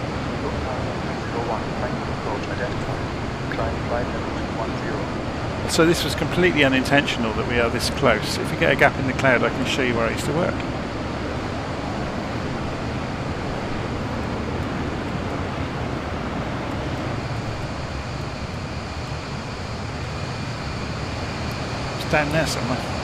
So this was completely unintentional that we are this close. If we get a gap in the cloud, I can show you where I used to work. It's down there somewhere.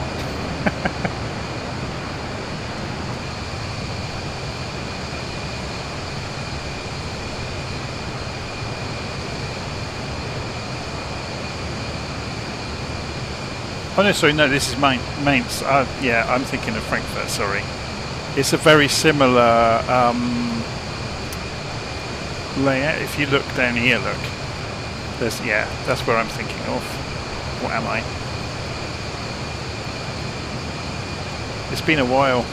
Oh no, sorry, no, this is Mainz. Yeah, I'm thinking of Frankfurt, sorry. It's a very similar layout. If you look down here, look. There's, yeah, that's where I'm thinking of. What am I? It's been a while.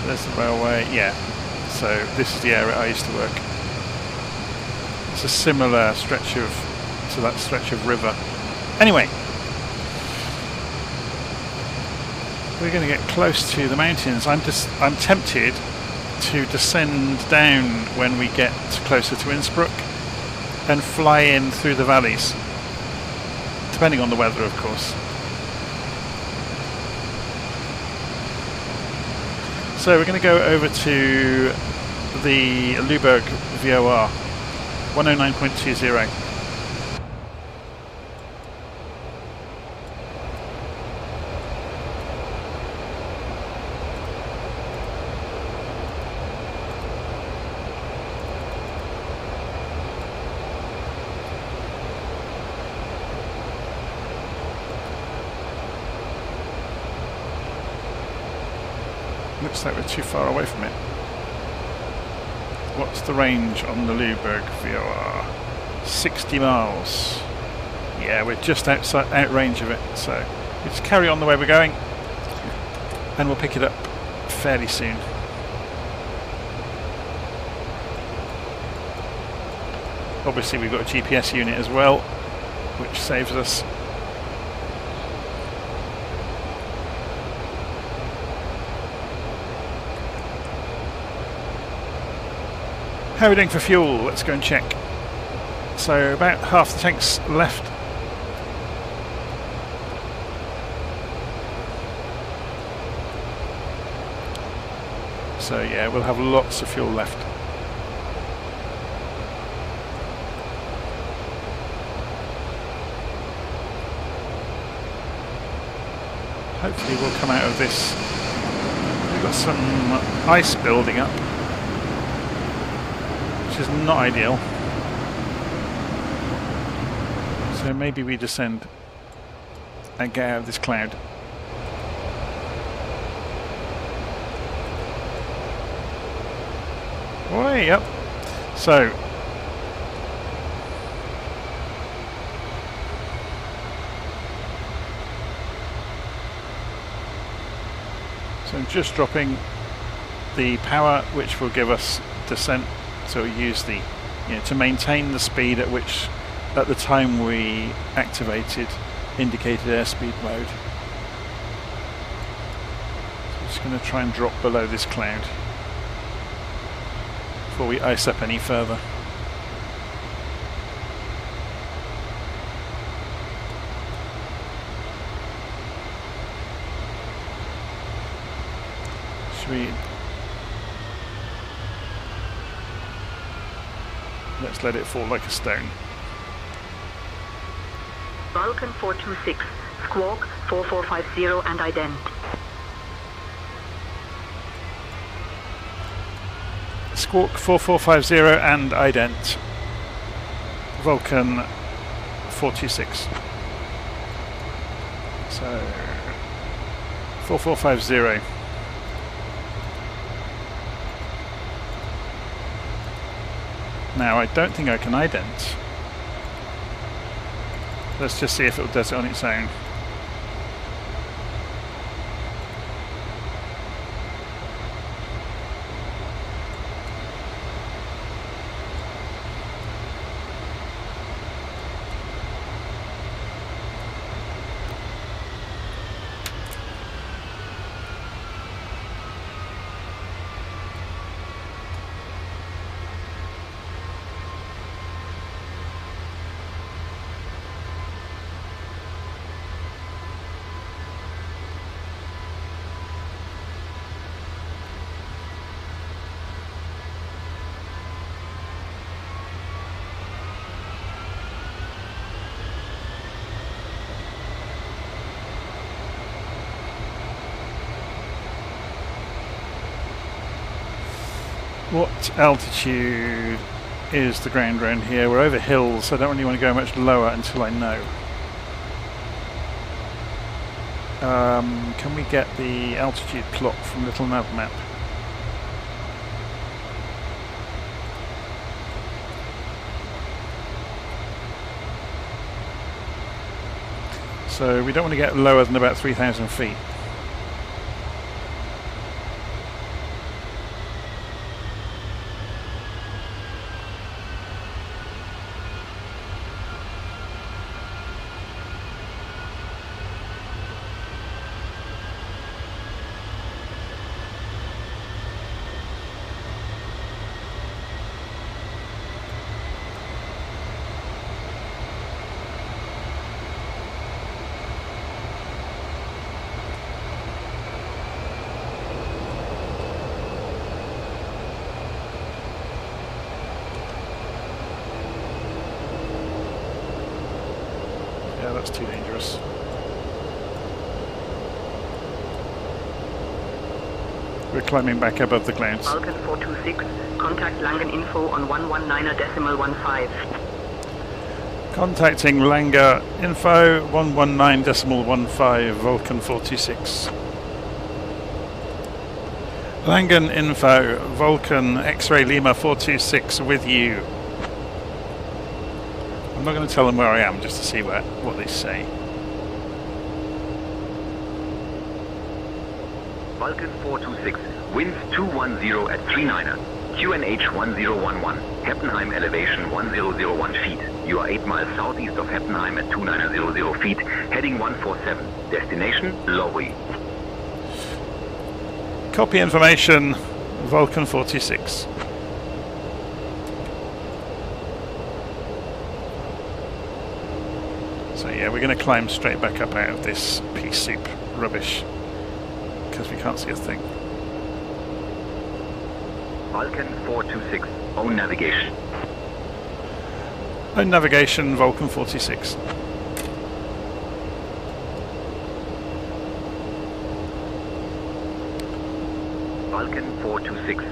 There's the railway, yeah. So this is the area I used to work. It's a similar stretch of to that stretch of river. Anyway, we're going to get close to the mountains. I'm tempted to descend down when we get closer to Innsbruck and fly in through the valleys, depending on the weather, of course. So we're going to go over to the Lübeck VOR 109.20. Looks like we're too far away from it. What's the range on the Lübeck VOR? 60 miles. Yeah, we're just out range of it, so we just carry on the way we're going and we'll pick it up fairly soon. Obviously we've got a GPS unit as well, which saves us. How are we doing for fuel? Let's go and check. So about half the tank's left. So yeah, we'll have lots of fuel left. Hopefully we'll come out of this. We've got some ice building up, which is not ideal. So maybe we descend and get out of this cloud. Way up. So I'm just dropping the power, which will give us descent. So we use the, to maintain the speed at which, at the time we activated indicated airspeed mode. So I'm just going to try and drop below this cloud before we ice up any further. Let's let it fall like a stone. Vulcan 426, Squawk 4450 and ident. Squawk 4450 and ident. Vulcan 426. So 4450. Now, I don't think I can ident. Let's just see if it does it on its own. What altitude is the ground around here? We're over hills, so I don't really want to go much lower until I know. Can we get the altitude plot from Little Nav Map? So we don't want to get lower than about 3,000 feet. That's too dangerous. We're climbing back above the clouds. Vulcan 426, contact Langen info on 119.15. Contacting Langer info 119.15, Vulcan 426. Langen info, Vulcan X-ray Lima 426 with you. I'm not going to tell them where I am, just to see what they say. Vulcan 426, winds 210 at 39er, QNH 1011, Heppenheim elevation 1001 feet. You are 8 miles southeast of Heppenheim at 2900 feet, heading 147. Destination, Lorry. Copy information, Vulcan 426. So yeah, we're going to climb straight back up out of this pea soup rubbish because we can't see a thing. Vulcan 426, own navigation. Own navigation, Vulcan 426. Vulcan 426,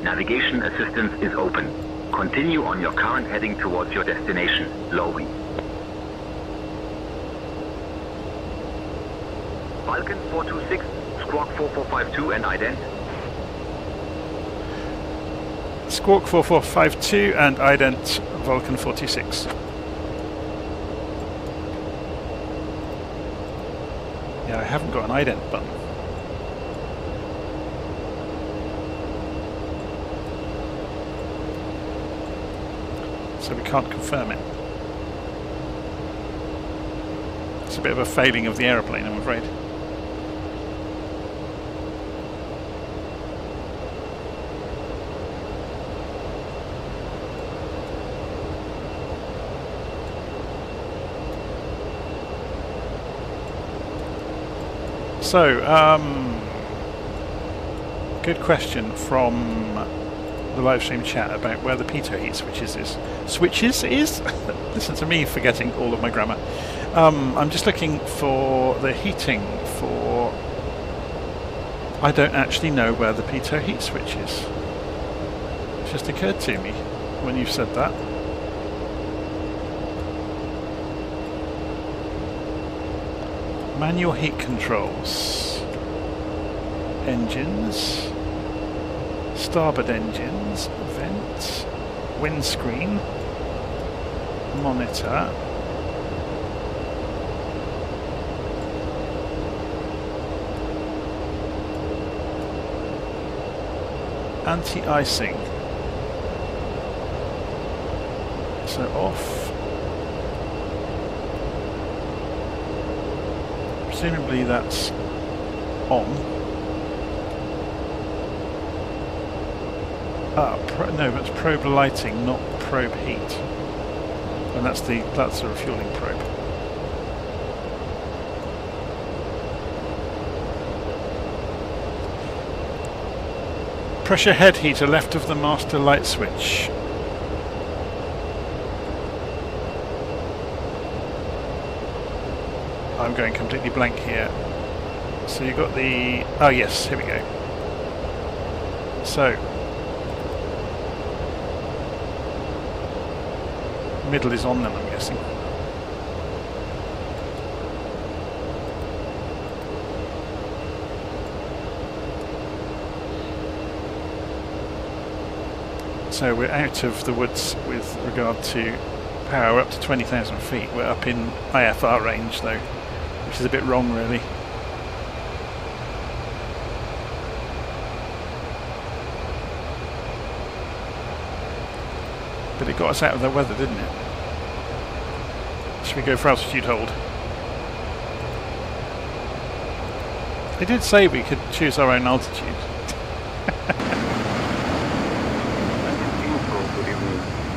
navigation assistance is open. Continue on your current heading towards your destination, Lorry. Vulcan 426, Squawk 4452 and ident. Squawk 4452 and ident Vulcan 426. Yeah, I haven't got an ident button. So we can't confirm it. It's a bit of a failing of the aeroplane, I'm afraid. So, good question from the live stream chat about where the pitot heat switches is. Listen to me forgetting all of my grammar. I'm just looking for the heating for... I don't actually know where the pitot heat switch is. It just occurred to me when you've said that. Manual heat controls. Engines. Starboard engines. Vent. windscreen, monitor, anti-icing. So off. Presumably that's on. No, that's probe lighting, not probe heat. And that's the refueling probe. Pressure head heater left of the master light switch. I'm going completely blank here. So you've got the... Oh yes, here we go. So, middle is on them, I'm guessing. So we're out of the woods with regard to power up to 20,000 feet. We're up in IFR range though, which is a bit wrong really. But it got us out of the weather, didn't it? Should we go for altitude hold? They did say we could choose our own altitude.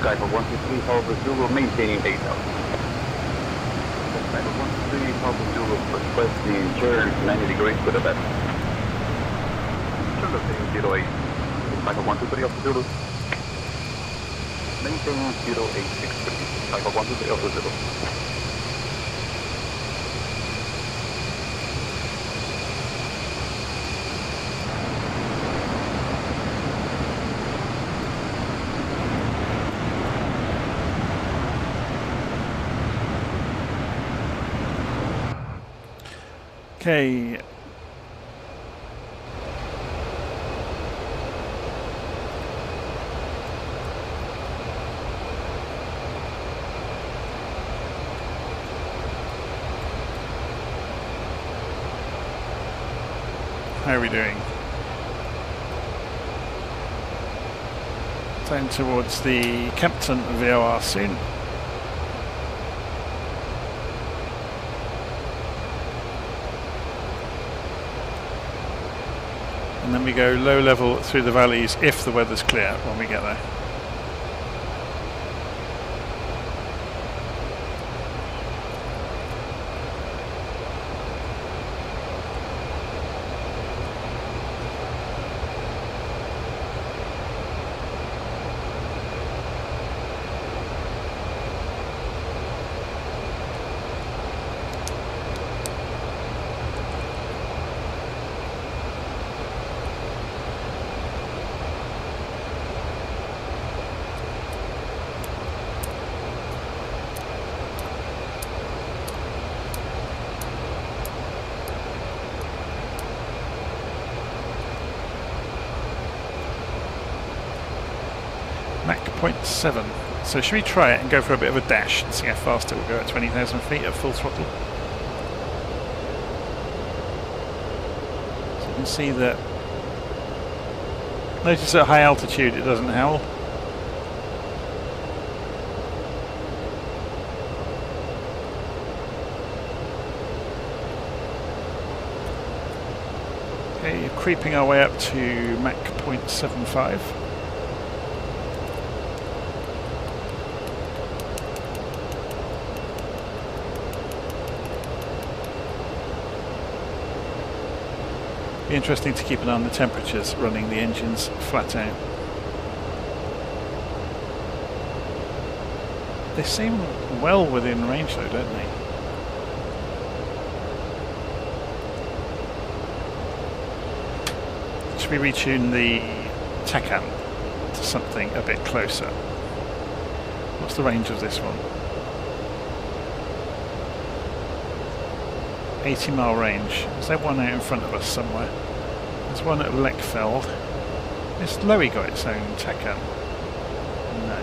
Skype 123 Alpha Zulu maintaining 8,000. Skype 123 Alpha Zulu requesting turn 90 degrees with a best. Turn to 08. Skype 123 Alpha Zulu. Maintain 0863. Skype 123 Alpha Zulu. Okay. How are we doing? Down towards the Kempton VOR soon. And then we go low level through the valleys if the weather's clear when we get there. Mach 0.7. So should we try it and go for a bit of a dash and see how fast it will go at 20,000 feet at full throttle? So you can see that. Notice at high altitude it doesn't howl. Okay, creeping our way up to Mach 0.75. Be interesting to keep an eye on the temperatures running the engines flat out. They seem well within range though, don't they? Should we retune the Tecan to something a bit closer? What's the range of this one? 80-mile range. Is there one out in front of us somewhere? There's one at Lechfeld. Has Lowy got its own Tecan? No.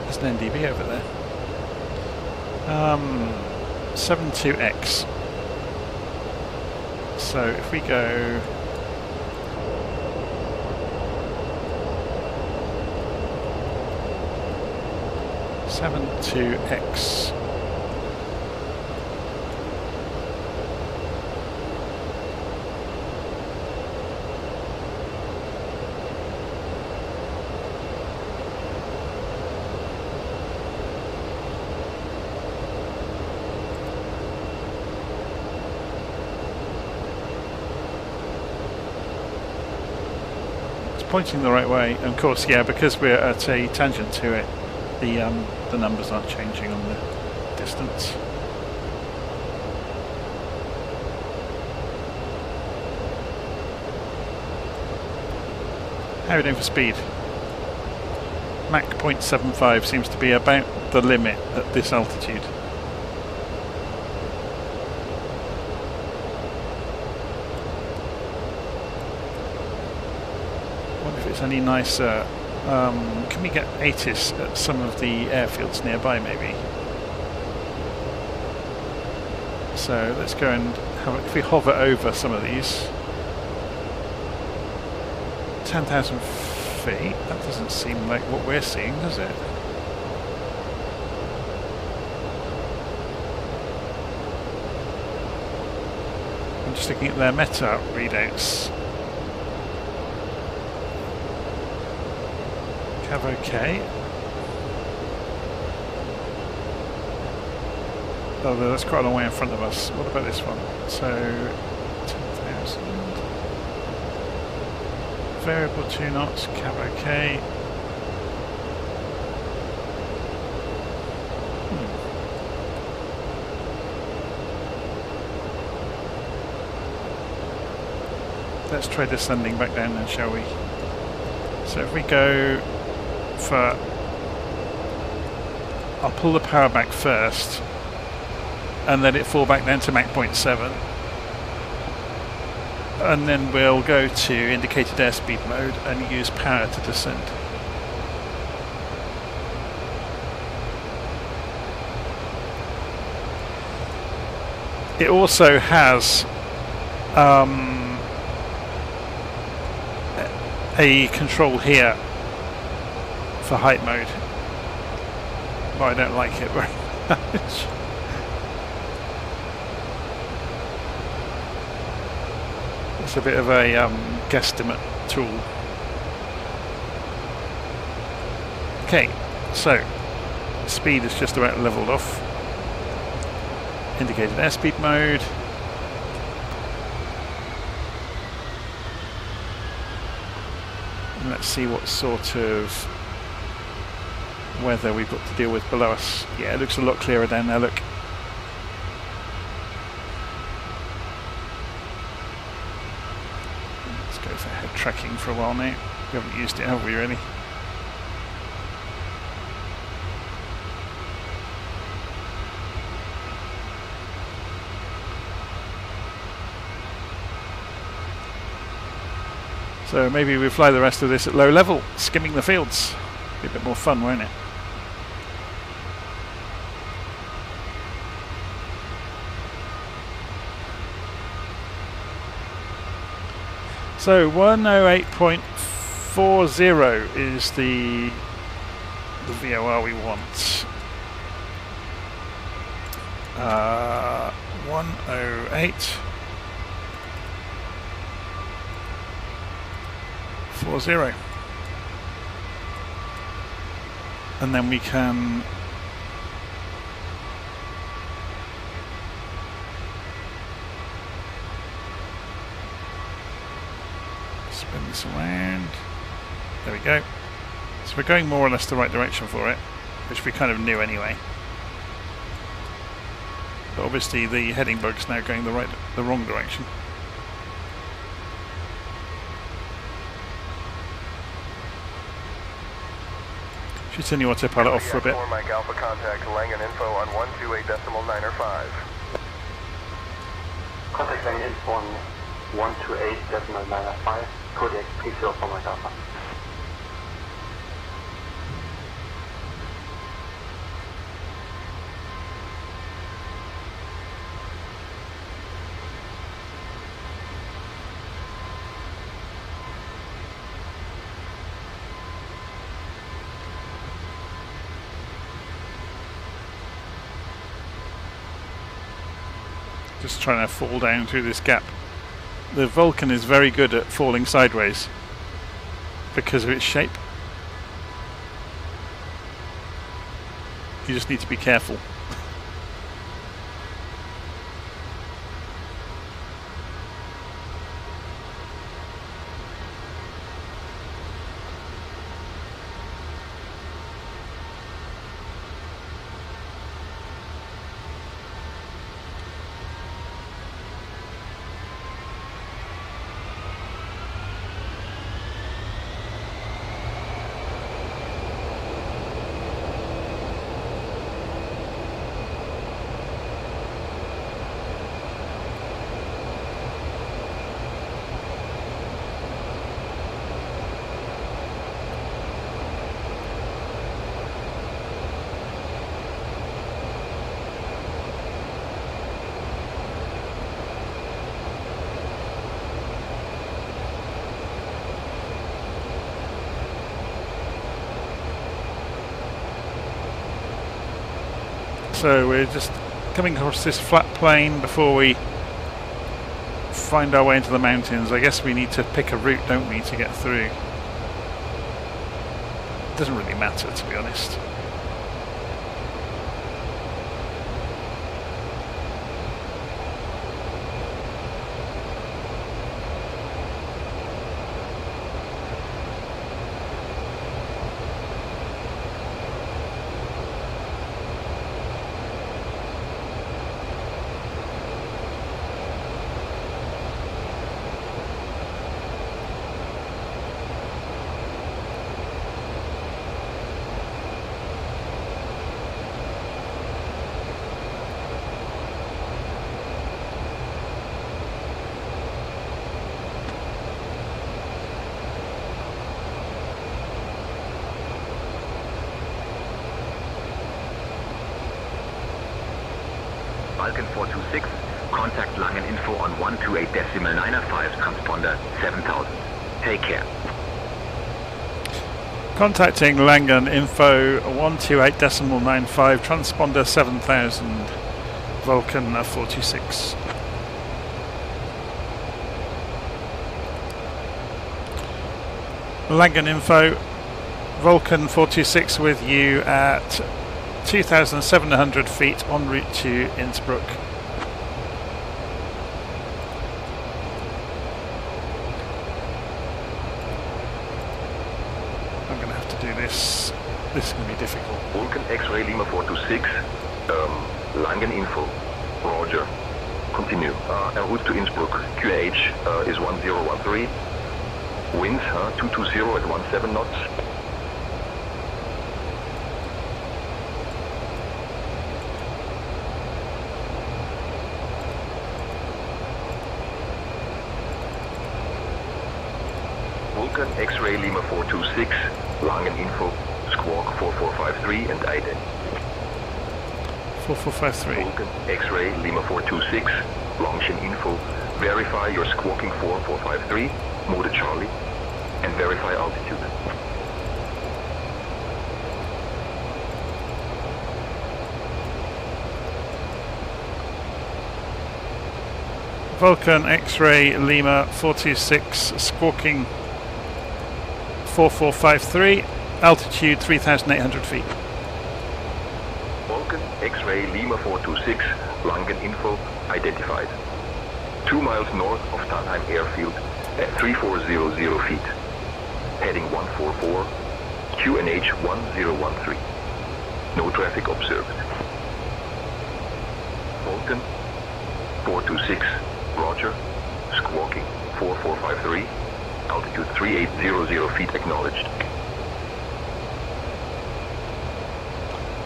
There's an NDB over there. 72X. So if we go 72X. Pointing the right way, and of course, yeah, because we're at a tangent to it, the numbers aren't changing on the distance. How are we doing for speed? Mach 0.75 seems to be about the limit at this altitude. It's any nicer. Can we get ATIS at some of the airfields nearby, maybe? So let's go and have, if we hover over some of these, 10,000 feet. That doesn't seem like what we're seeing, does it? I'm just looking at their meta readouts. Okay. Oh, that's quite a long way in front of us. What about this one? So, 10,000. Variable 2 knots, cab okay. Let's try descending back down then, shall we? So if we go for, I'll pull the power back first and let it fall back down to Mach 0.7, and then we'll go to indicated airspeed mode and use power to descend. It also has a control here for height mode, but I don't like it very much. It's a bit of a guesstimate tool. Okay, so speed is just about leveled off. Indicated airspeed mode. And let's see what sort of weather we've got to deal with below us. Yeah, it looks a lot clearer down there, look. Let's go for head tracking for a while now. We haven't used it, have we, really? So maybe we fly the rest of this at low level, skimming the fields. Be a bit more fun, won't it? So 108.40 is the VOR we want. 108.40. And then we can spin this around. There we go. So we're going more or less the right direction for it, which we kind of knew anyway. But obviously the heading bug's now going the wrong direction. Should send your autopilot off for a bit. Mike Alpha contact Langan info on 128.905. Contact Langan Info on 128.995, Kodiak P0 for my Alpha. Just trying to fall down through this gap. The Vulcan is very good at falling sideways because of its shape. You just need to be careful. So we're just coming across this flat plain before we find our way into the mountains. I guess we need to pick a route, don't we, to get through. Doesn't really matter, to be honest. Vulcan 426, contact Langan Info on 128.995, transponder 7000. Take care. Contacting Langan Info 128.95, transponder 7000, Vulcan 426. Langan Info, Vulcan 426 with you at 2,700 feet en route to Innsbruck. I'm going to have to do this. This is going to be difficult. Vulcan X-Ray Lima 426, Langan Info, Roger. Continue. En route to Innsbruck, QNH is 1013. Winds 220 at 17 knots. Vulcan X-Ray Lima 426, Langan Info, Squawk 4453 and ident. 4453. Vulcan X-Ray Lima 426, Longshan Info, verify your squawking 4453, mode Charlie, and verify altitude. Vulcan X-Ray Lima 426, squawking 4453, altitude 3,800 feet. Vulcan X-Ray Lima 426, Langan Info, identified. 2 miles north of Tannheim Airfield at 3400 feet. Heading 144, QNH 1013. No traffic observed. Vulcan 426, Roger, squawking 4453, altitude 3800 feet acknowledged.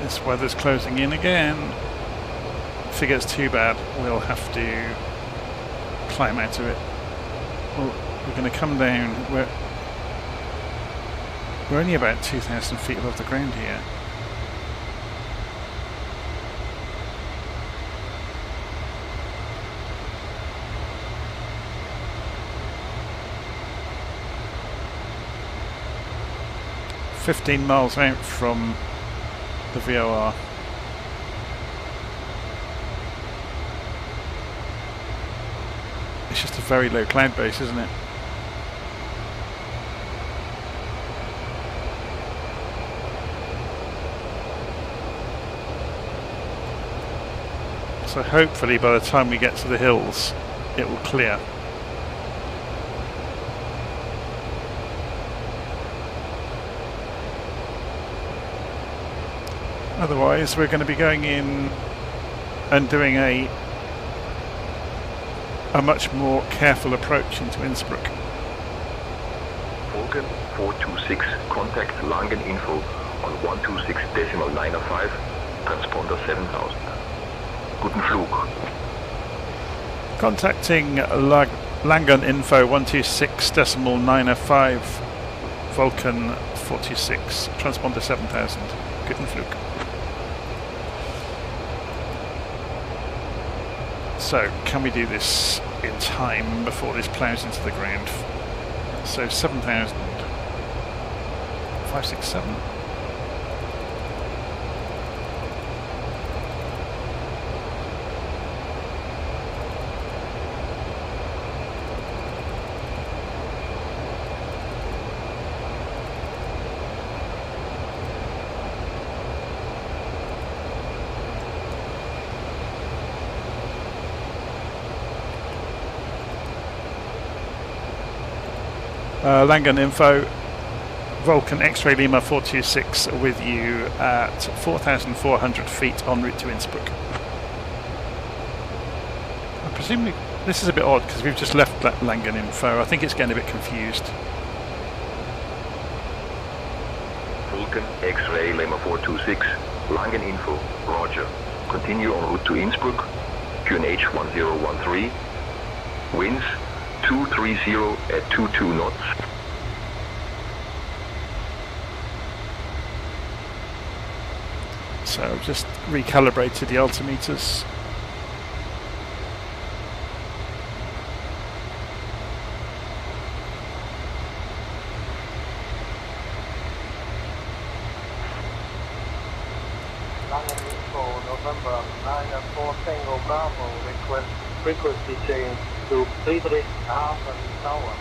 This weather's closing in again. If it gets too bad, we'll have to climb out of it. Well, we're going to come down. We're only about 2,000 feet above the ground here. $15 miles out from the VOR. It's just a very low cloud base, isn't it? So hopefully by the time we get to the hills, it will clear. Otherwise, we're going to be going in and doing a much more careful approach into Innsbruck. Vulcan 426, contact Langen Info on 126.905, transponder 7000. Guten Flug. Contacting Langen Info 126.905, Vulcan 426, transponder 7000. Guten Flug. So, can we do this in time before this plows into the ground? So 7,000. 567. Langen Info, Vulcan X-Ray Lima 426 with you at 4,400 feet en route to Innsbruck. Presumably this is a bit odd because we've just left that Langen Info. I think it's getting a bit confused. Vulcan X-Ray Lima 426, Langen Info, roger. Continue en route to Innsbruck, QNH 1013, winds 230 at 22 knots. So I've just recalibrated the altimeters. Langen Info, November 9-4 Tango Bravo, request frequency change to Friedrichshafen Tower.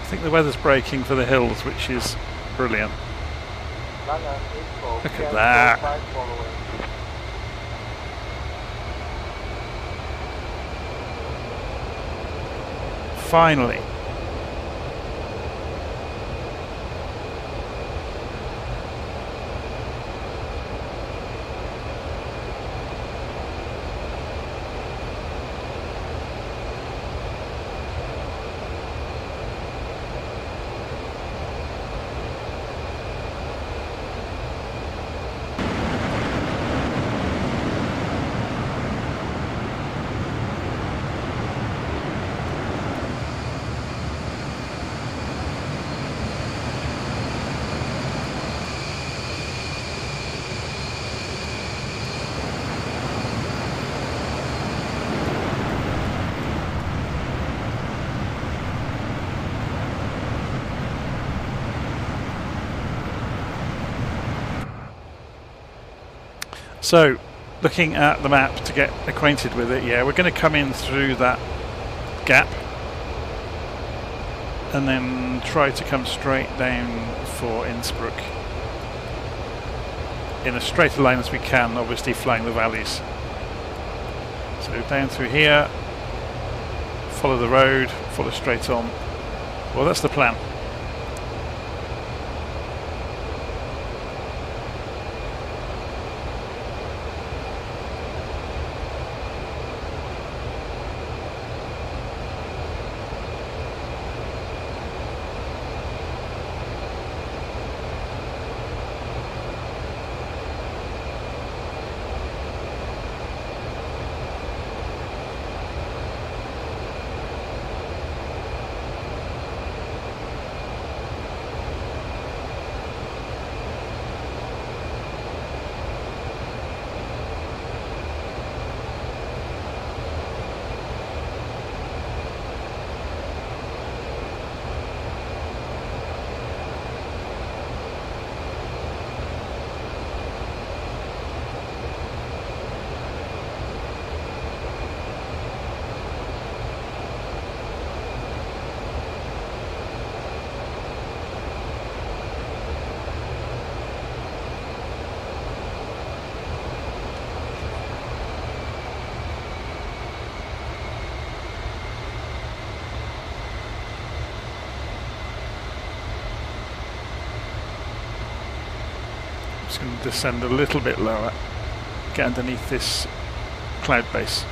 I think the weather's breaking for the hills, which is brilliant. Langen Info, Look at that. Finally. So, looking at the map to get acquainted with it, yeah, we're going to come in through that gap and then try to come straight down for Innsbruck in as straight a line as we can, obviously flying the valleys. So down through here, follow the road, follow straight on. Well, that's the plan. Just going to descend a little bit lower, get underneath this cloud base.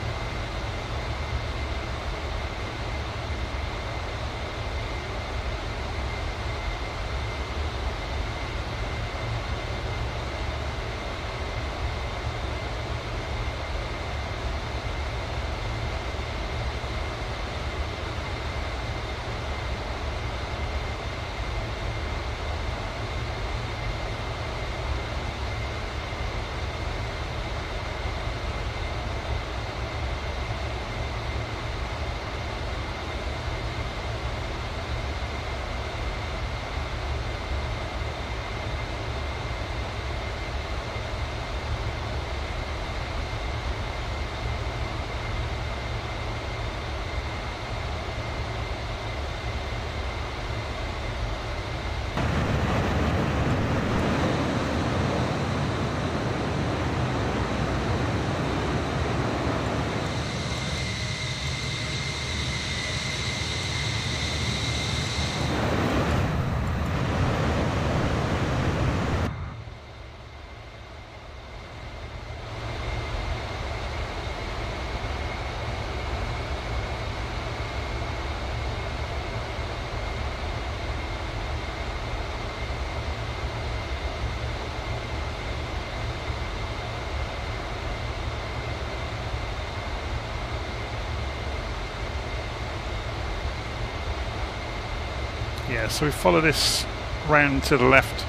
Yeah, so we follow this round to the left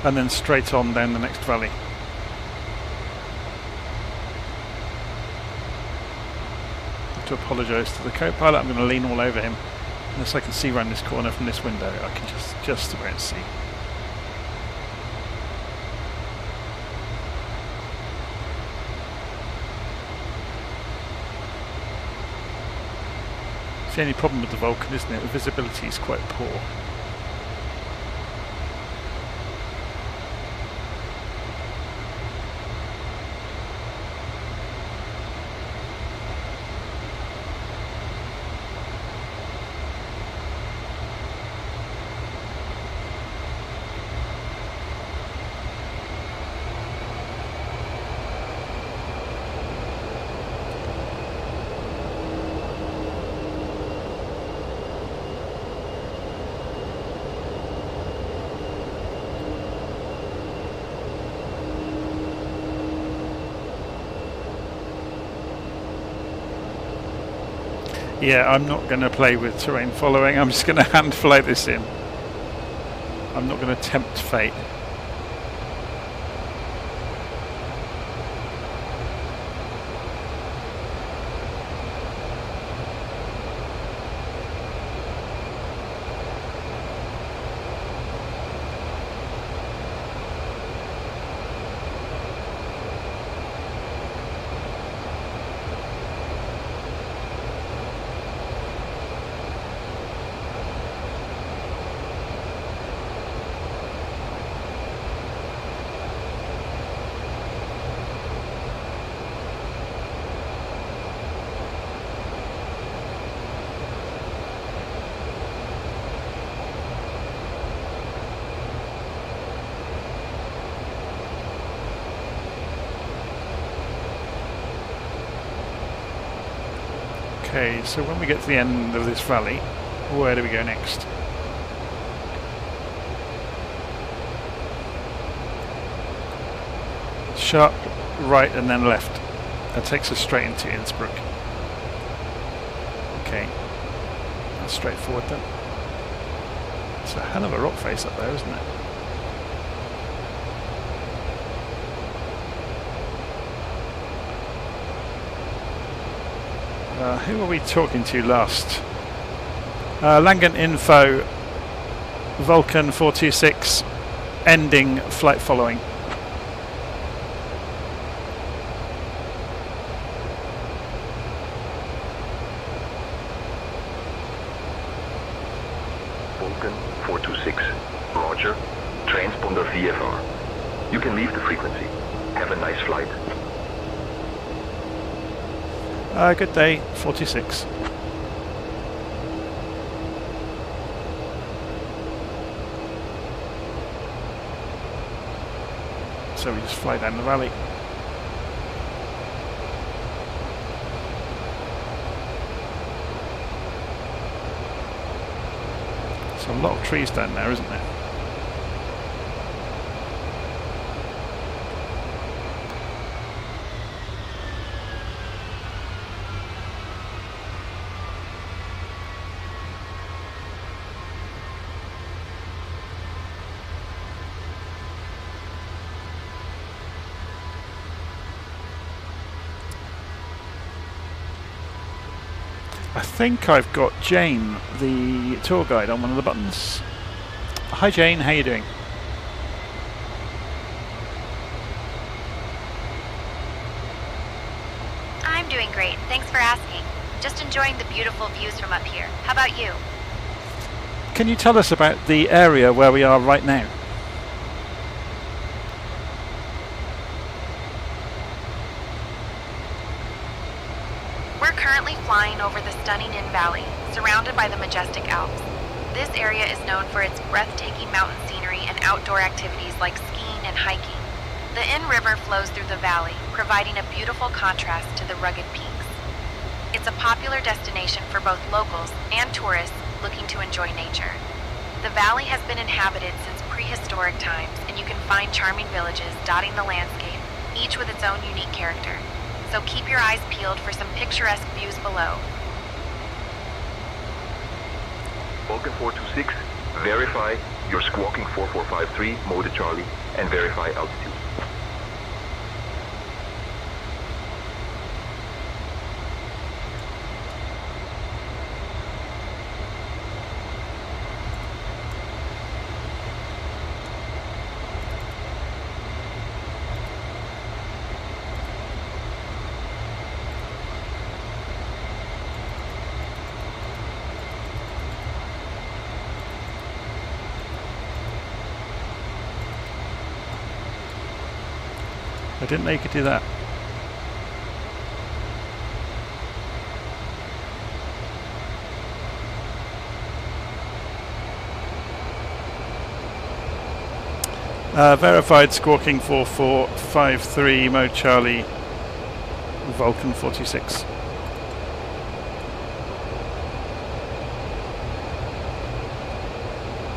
and then straight on down the next valley. I have to apologise to the co-pilot, I'm going to lean all over him. Unless I can see around this corner from this window, I can just about see. It's the only problem with the Vulcan, isn't it? The visibility is quite poor. Yeah, I'm not going to play with terrain following, I'm just going to hand fly this in. I'm not going to tempt fate. Okay, so when we get to the end of this valley, where do we go next? Sharp right and then left. That takes us straight into Innsbruck. Okay, that's straightforward then. It's a hell of a rock face up there, isn't it? Who were we talking to last? Langen Info, Vulcan 426, ending flight following. Vulcan 426, roger. Transponder VFR. You can leave the frequency. Have a nice flight. Good day, 46. so we just fly down the valley. There's a lot of trees down there, isn't there? I think I've got Jane, the tour guide, on one of the buttons. Hi Jane, how you doing? I'm doing great, thanks for asking. Just enjoying the beautiful views from up here. How about you? Can you tell us about the area where we are right now? We're currently flying over the stunning Inn Valley, surrounded by the majestic Alps. This area is known for its breathtaking mountain scenery and outdoor activities like skiing and hiking. The Inn River flows through the valley, providing a beautiful contrast to the rugged peaks. It's a popular destination for both locals and tourists looking to enjoy nature. The valley has been inhabited since prehistoric times, and you can find charming villages dotting the landscape, each with its own unique character. So keep your eyes peeled for some picturesque views below. Vulcan 426, verify your squawking 4453, mode Charlie, and verify altitude. I didn't know you could do that. Verified squawking 4453, mode Charlie, Vulcan 46.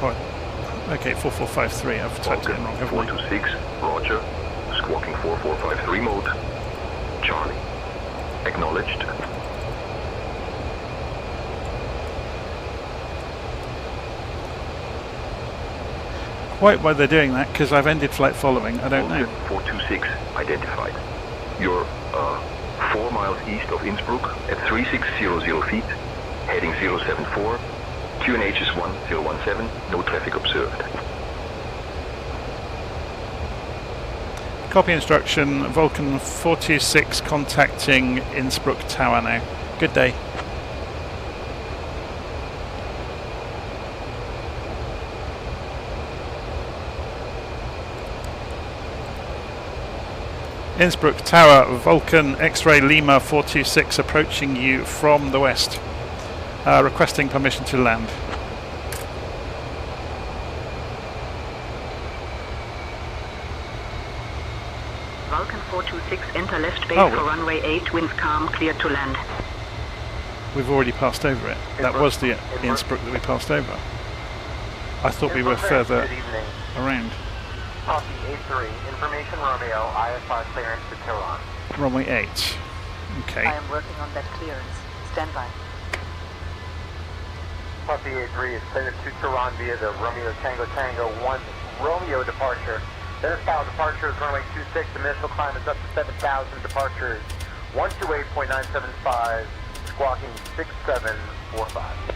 Oh, okay, 4453, I've typed it in wrong, haven't I? 426, roger. Squawking 4453 mode. Charlie. Acknowledged. Quite why they're doing that, because I've ended flight following, I don't know. 426 identified. You're 4 miles east of Innsbruck at 3600 feet, heading 074. QNH is 1017, no traffic observed. Copy instruction, Vulcan 426 contacting Innsbruck Tower now. Good day. Innsbruck Tower, Vulcan X-ray Lima 426 approaching you from the west. Requesting permission to land. Vulcan 426, enter left base for runway 8, winds calm, cleared to land. We've already passed over it. That was the Innsbruck that we passed over. I thought we were further around. Copy 83, information Romeo, IFR clearance to Tehran. Runway 8. Okay. I am working on that clearance. Stand by. Copy 83 is cleared to Tehran via the Romeo Tango Tango 1 Romeo departure. Center style departure is runway 26, the initial climb is up to 7,000, departure is 128.975, squawking 6745.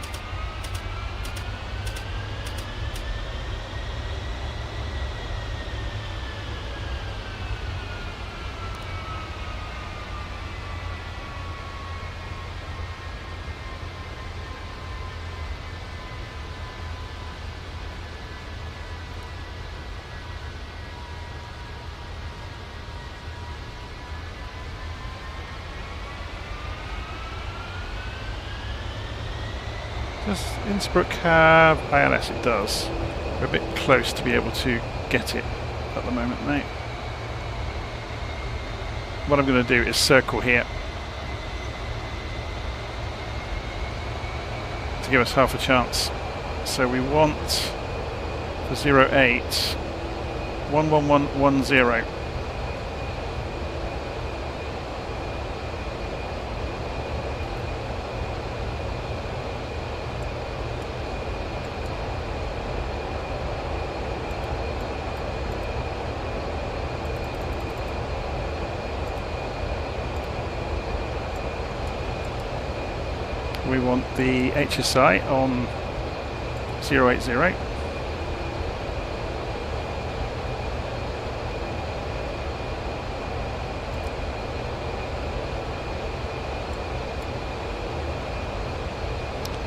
Does Innsbruck have ILS? It does. We're a bit close to be able to get it at the moment now. what I'm going to do is circle here to give us half a chance. So we want for 08 11110. We want the HSI on 080.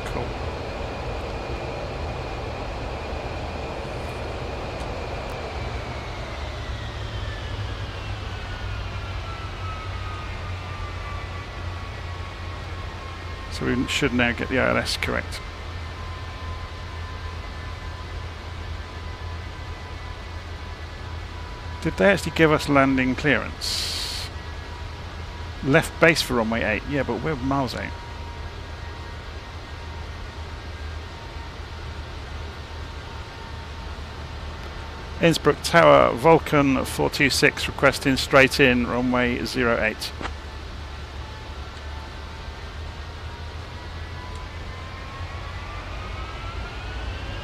Cool. So we should now get the ILS correct. Did they actually give us landing clearance? Left base for runway 8. Yeah, but we're miles out. Innsbruck Tower, Vulcan 426 requesting straight in, runway 08.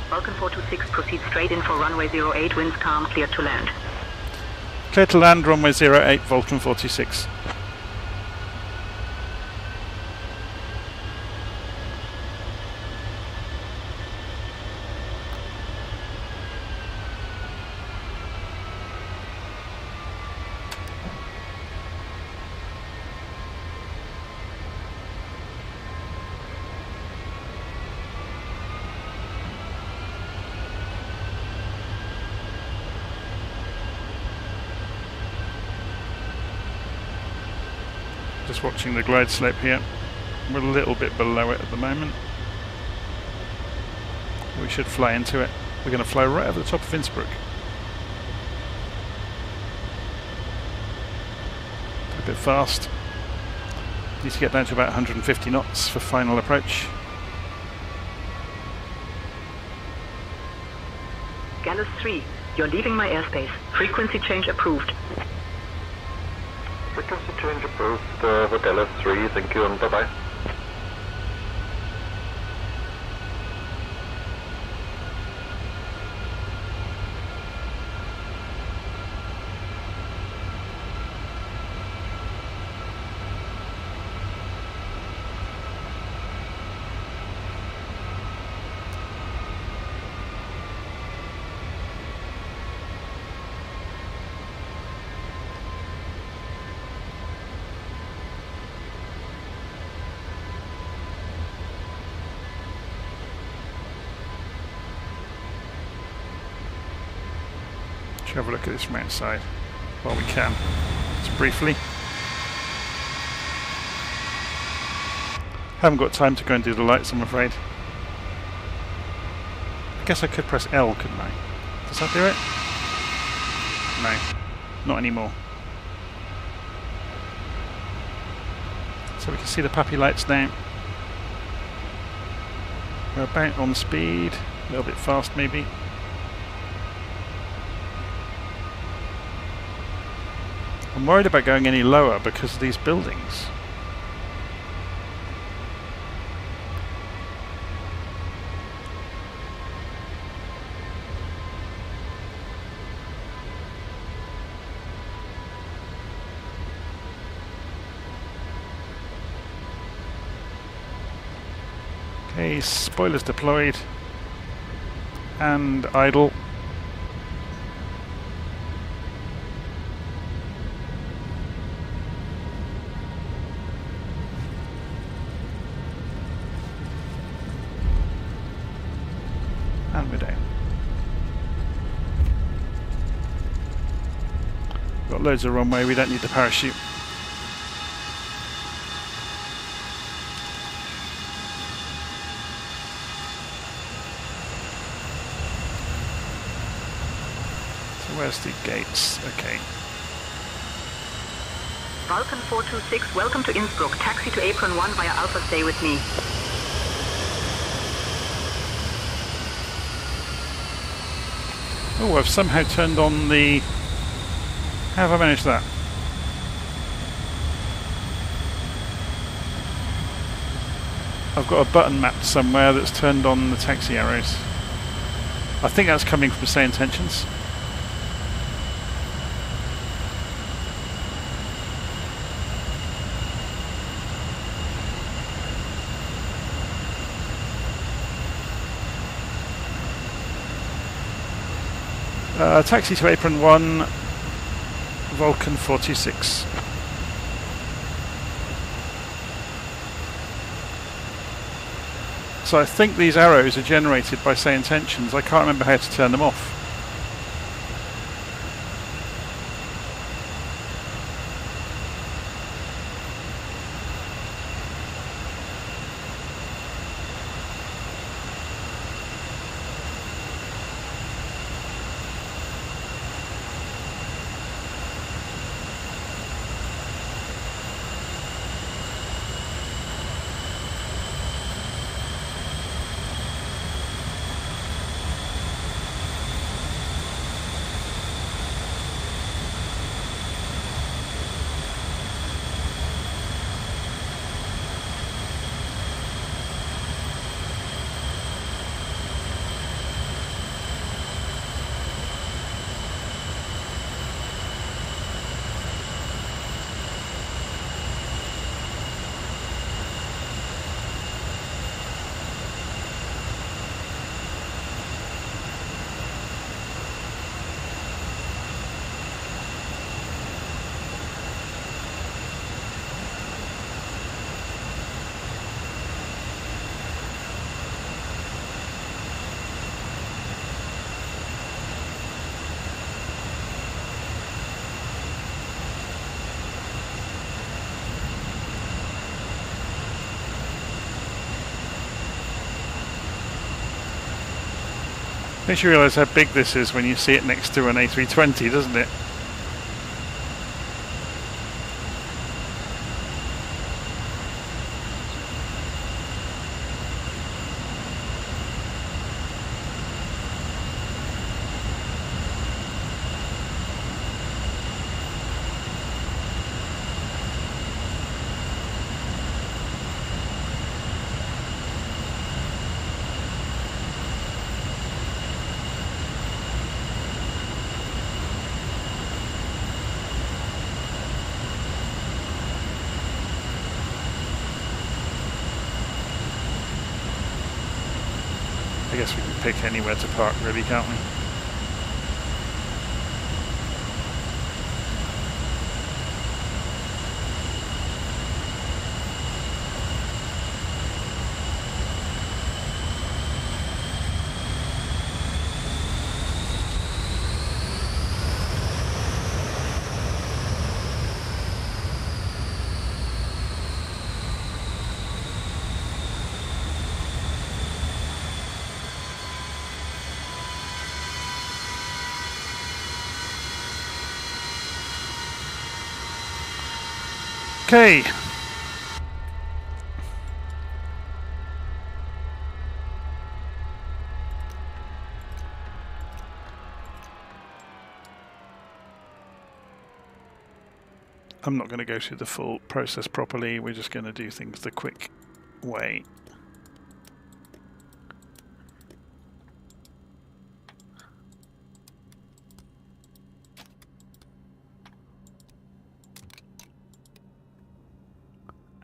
Vulcan 426, proceed straight in for runway 08, winds calm, clear to land. Clear to land, runway 08, Vulcan 426. Just watching the glide slope here. We're a little bit below it at the moment. We should fly into it. We're going to fly right over the top of Innsbruck. A bit fast. Need to get down to about 150 knots for final approach. Gallus 3, you're leaving my airspace. Frequency change approved. Frequency change approved for Gallus 3, thank you and bye-bye. Have a look at this from outside while we can, just briefly. Haven't got time to go and do the lights, I'm afraid. I guess I could press L, couldn't I? Does that do it? No, not anymore. So we can see the puppy lights now. We're about on speed, a little bit fast maybe. I'm worried about going any lower because of these buildings. Okay, spoilers deployed and idle. And we're down. Got loads of runway, we don't need the parachute. So where's the gates? Okay. Vulcan 426, welcome to Innsbruck. Taxi to apron 1 via Alpha, stay with me. Oh, I've somehow turned on the... How have I managed that? I've got a button mapped somewhere that's turned on the taxi arrows. I think that's coming from SayIntentions. Taxi to apron 1, Vulcan 426. So I think these arrows are generated by SayIntentions. I can't remember how to turn them off. Makes you realise how big this is when you see it next to an A320, doesn't it? I guess we can pick anywhere to park really, can't we? Okay. I'm not going to go through the full process properly, we're just going to do things the quick way.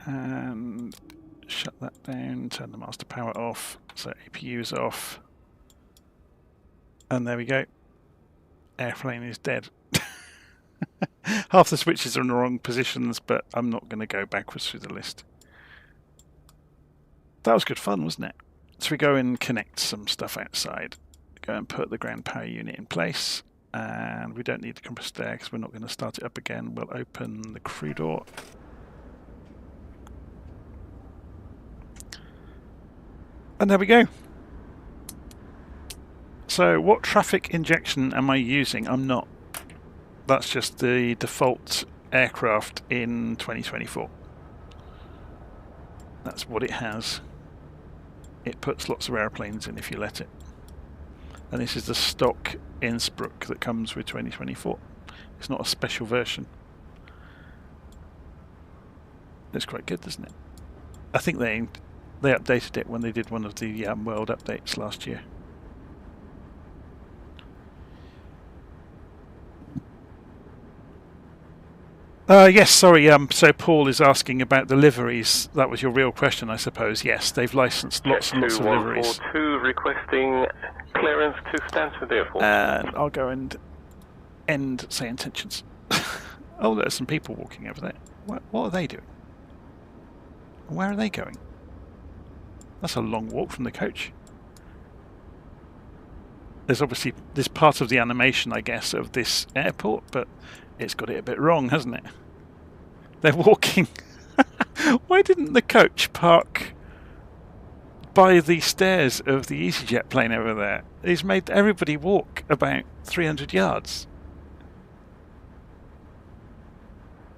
And shut that down, turn the master power off, so APU is off. And there we go. Airplane is dead. Half the switches are in the wrong positions, but I'm not going to go backwards through the list. That was good fun, wasn't it? So we go and connect some stuff outside. Go and put the ground power unit in place. And we don't need the compressor there because we're not going to start it up again. We'll open the crew door. And there we go. So what traffic injection am I using? I'm not. That's just the default aircraft in 2024. That's what it has. It puts lots of airplanes in if you let it. And this is the stock Innsbruck that comes with 2024. It's not a special version. It's quite good, isn't it? I think they updated it when they did one of the world updates last year. Yes, sorry. So Paul is asking about the liveries. That was your real question, I suppose. Yes, they've licensed lots and lots of liveries. 142 requesting clearance to Stansted Airport. And I'll go and end Say Intentions. Oh, there's some people walking over there. What are they doing? Where are they going? That's a long walk from the coach. There's obviously this part of the animation, I guess, of this airport, but it's got it a bit wrong, hasn't it? They're walking. Why didn't the coach park by the stairs of the EasyJet plane over there? He's made everybody walk about 300 yards.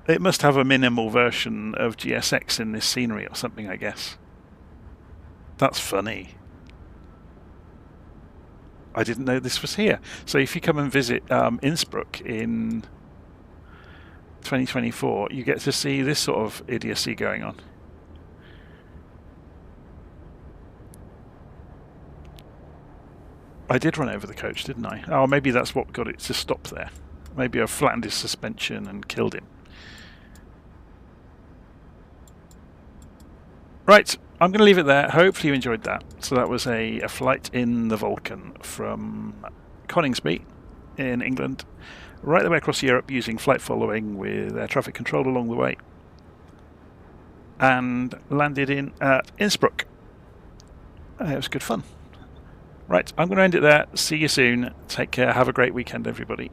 It must have a minimal version of GSX in this scenery or something, I guess. That's funny. I didn't know this was here. So if you come and visit Innsbruck in 2024, you get to see this sort of idiocy going on. I did run over the coach, didn't I? Oh, maybe that's what got it to stop there. Maybe I flattened his suspension and killed him. Right, I'm going to leave it there. Hopefully you enjoyed that. So that was a flight in the Vulcan from Coningsby in England, right the way across Europe using flight following with air traffic control along the way. And landed in Innsbruck. It was good fun. Right, I'm going to end it there. See you soon. Take care. Have a great weekend, everybody.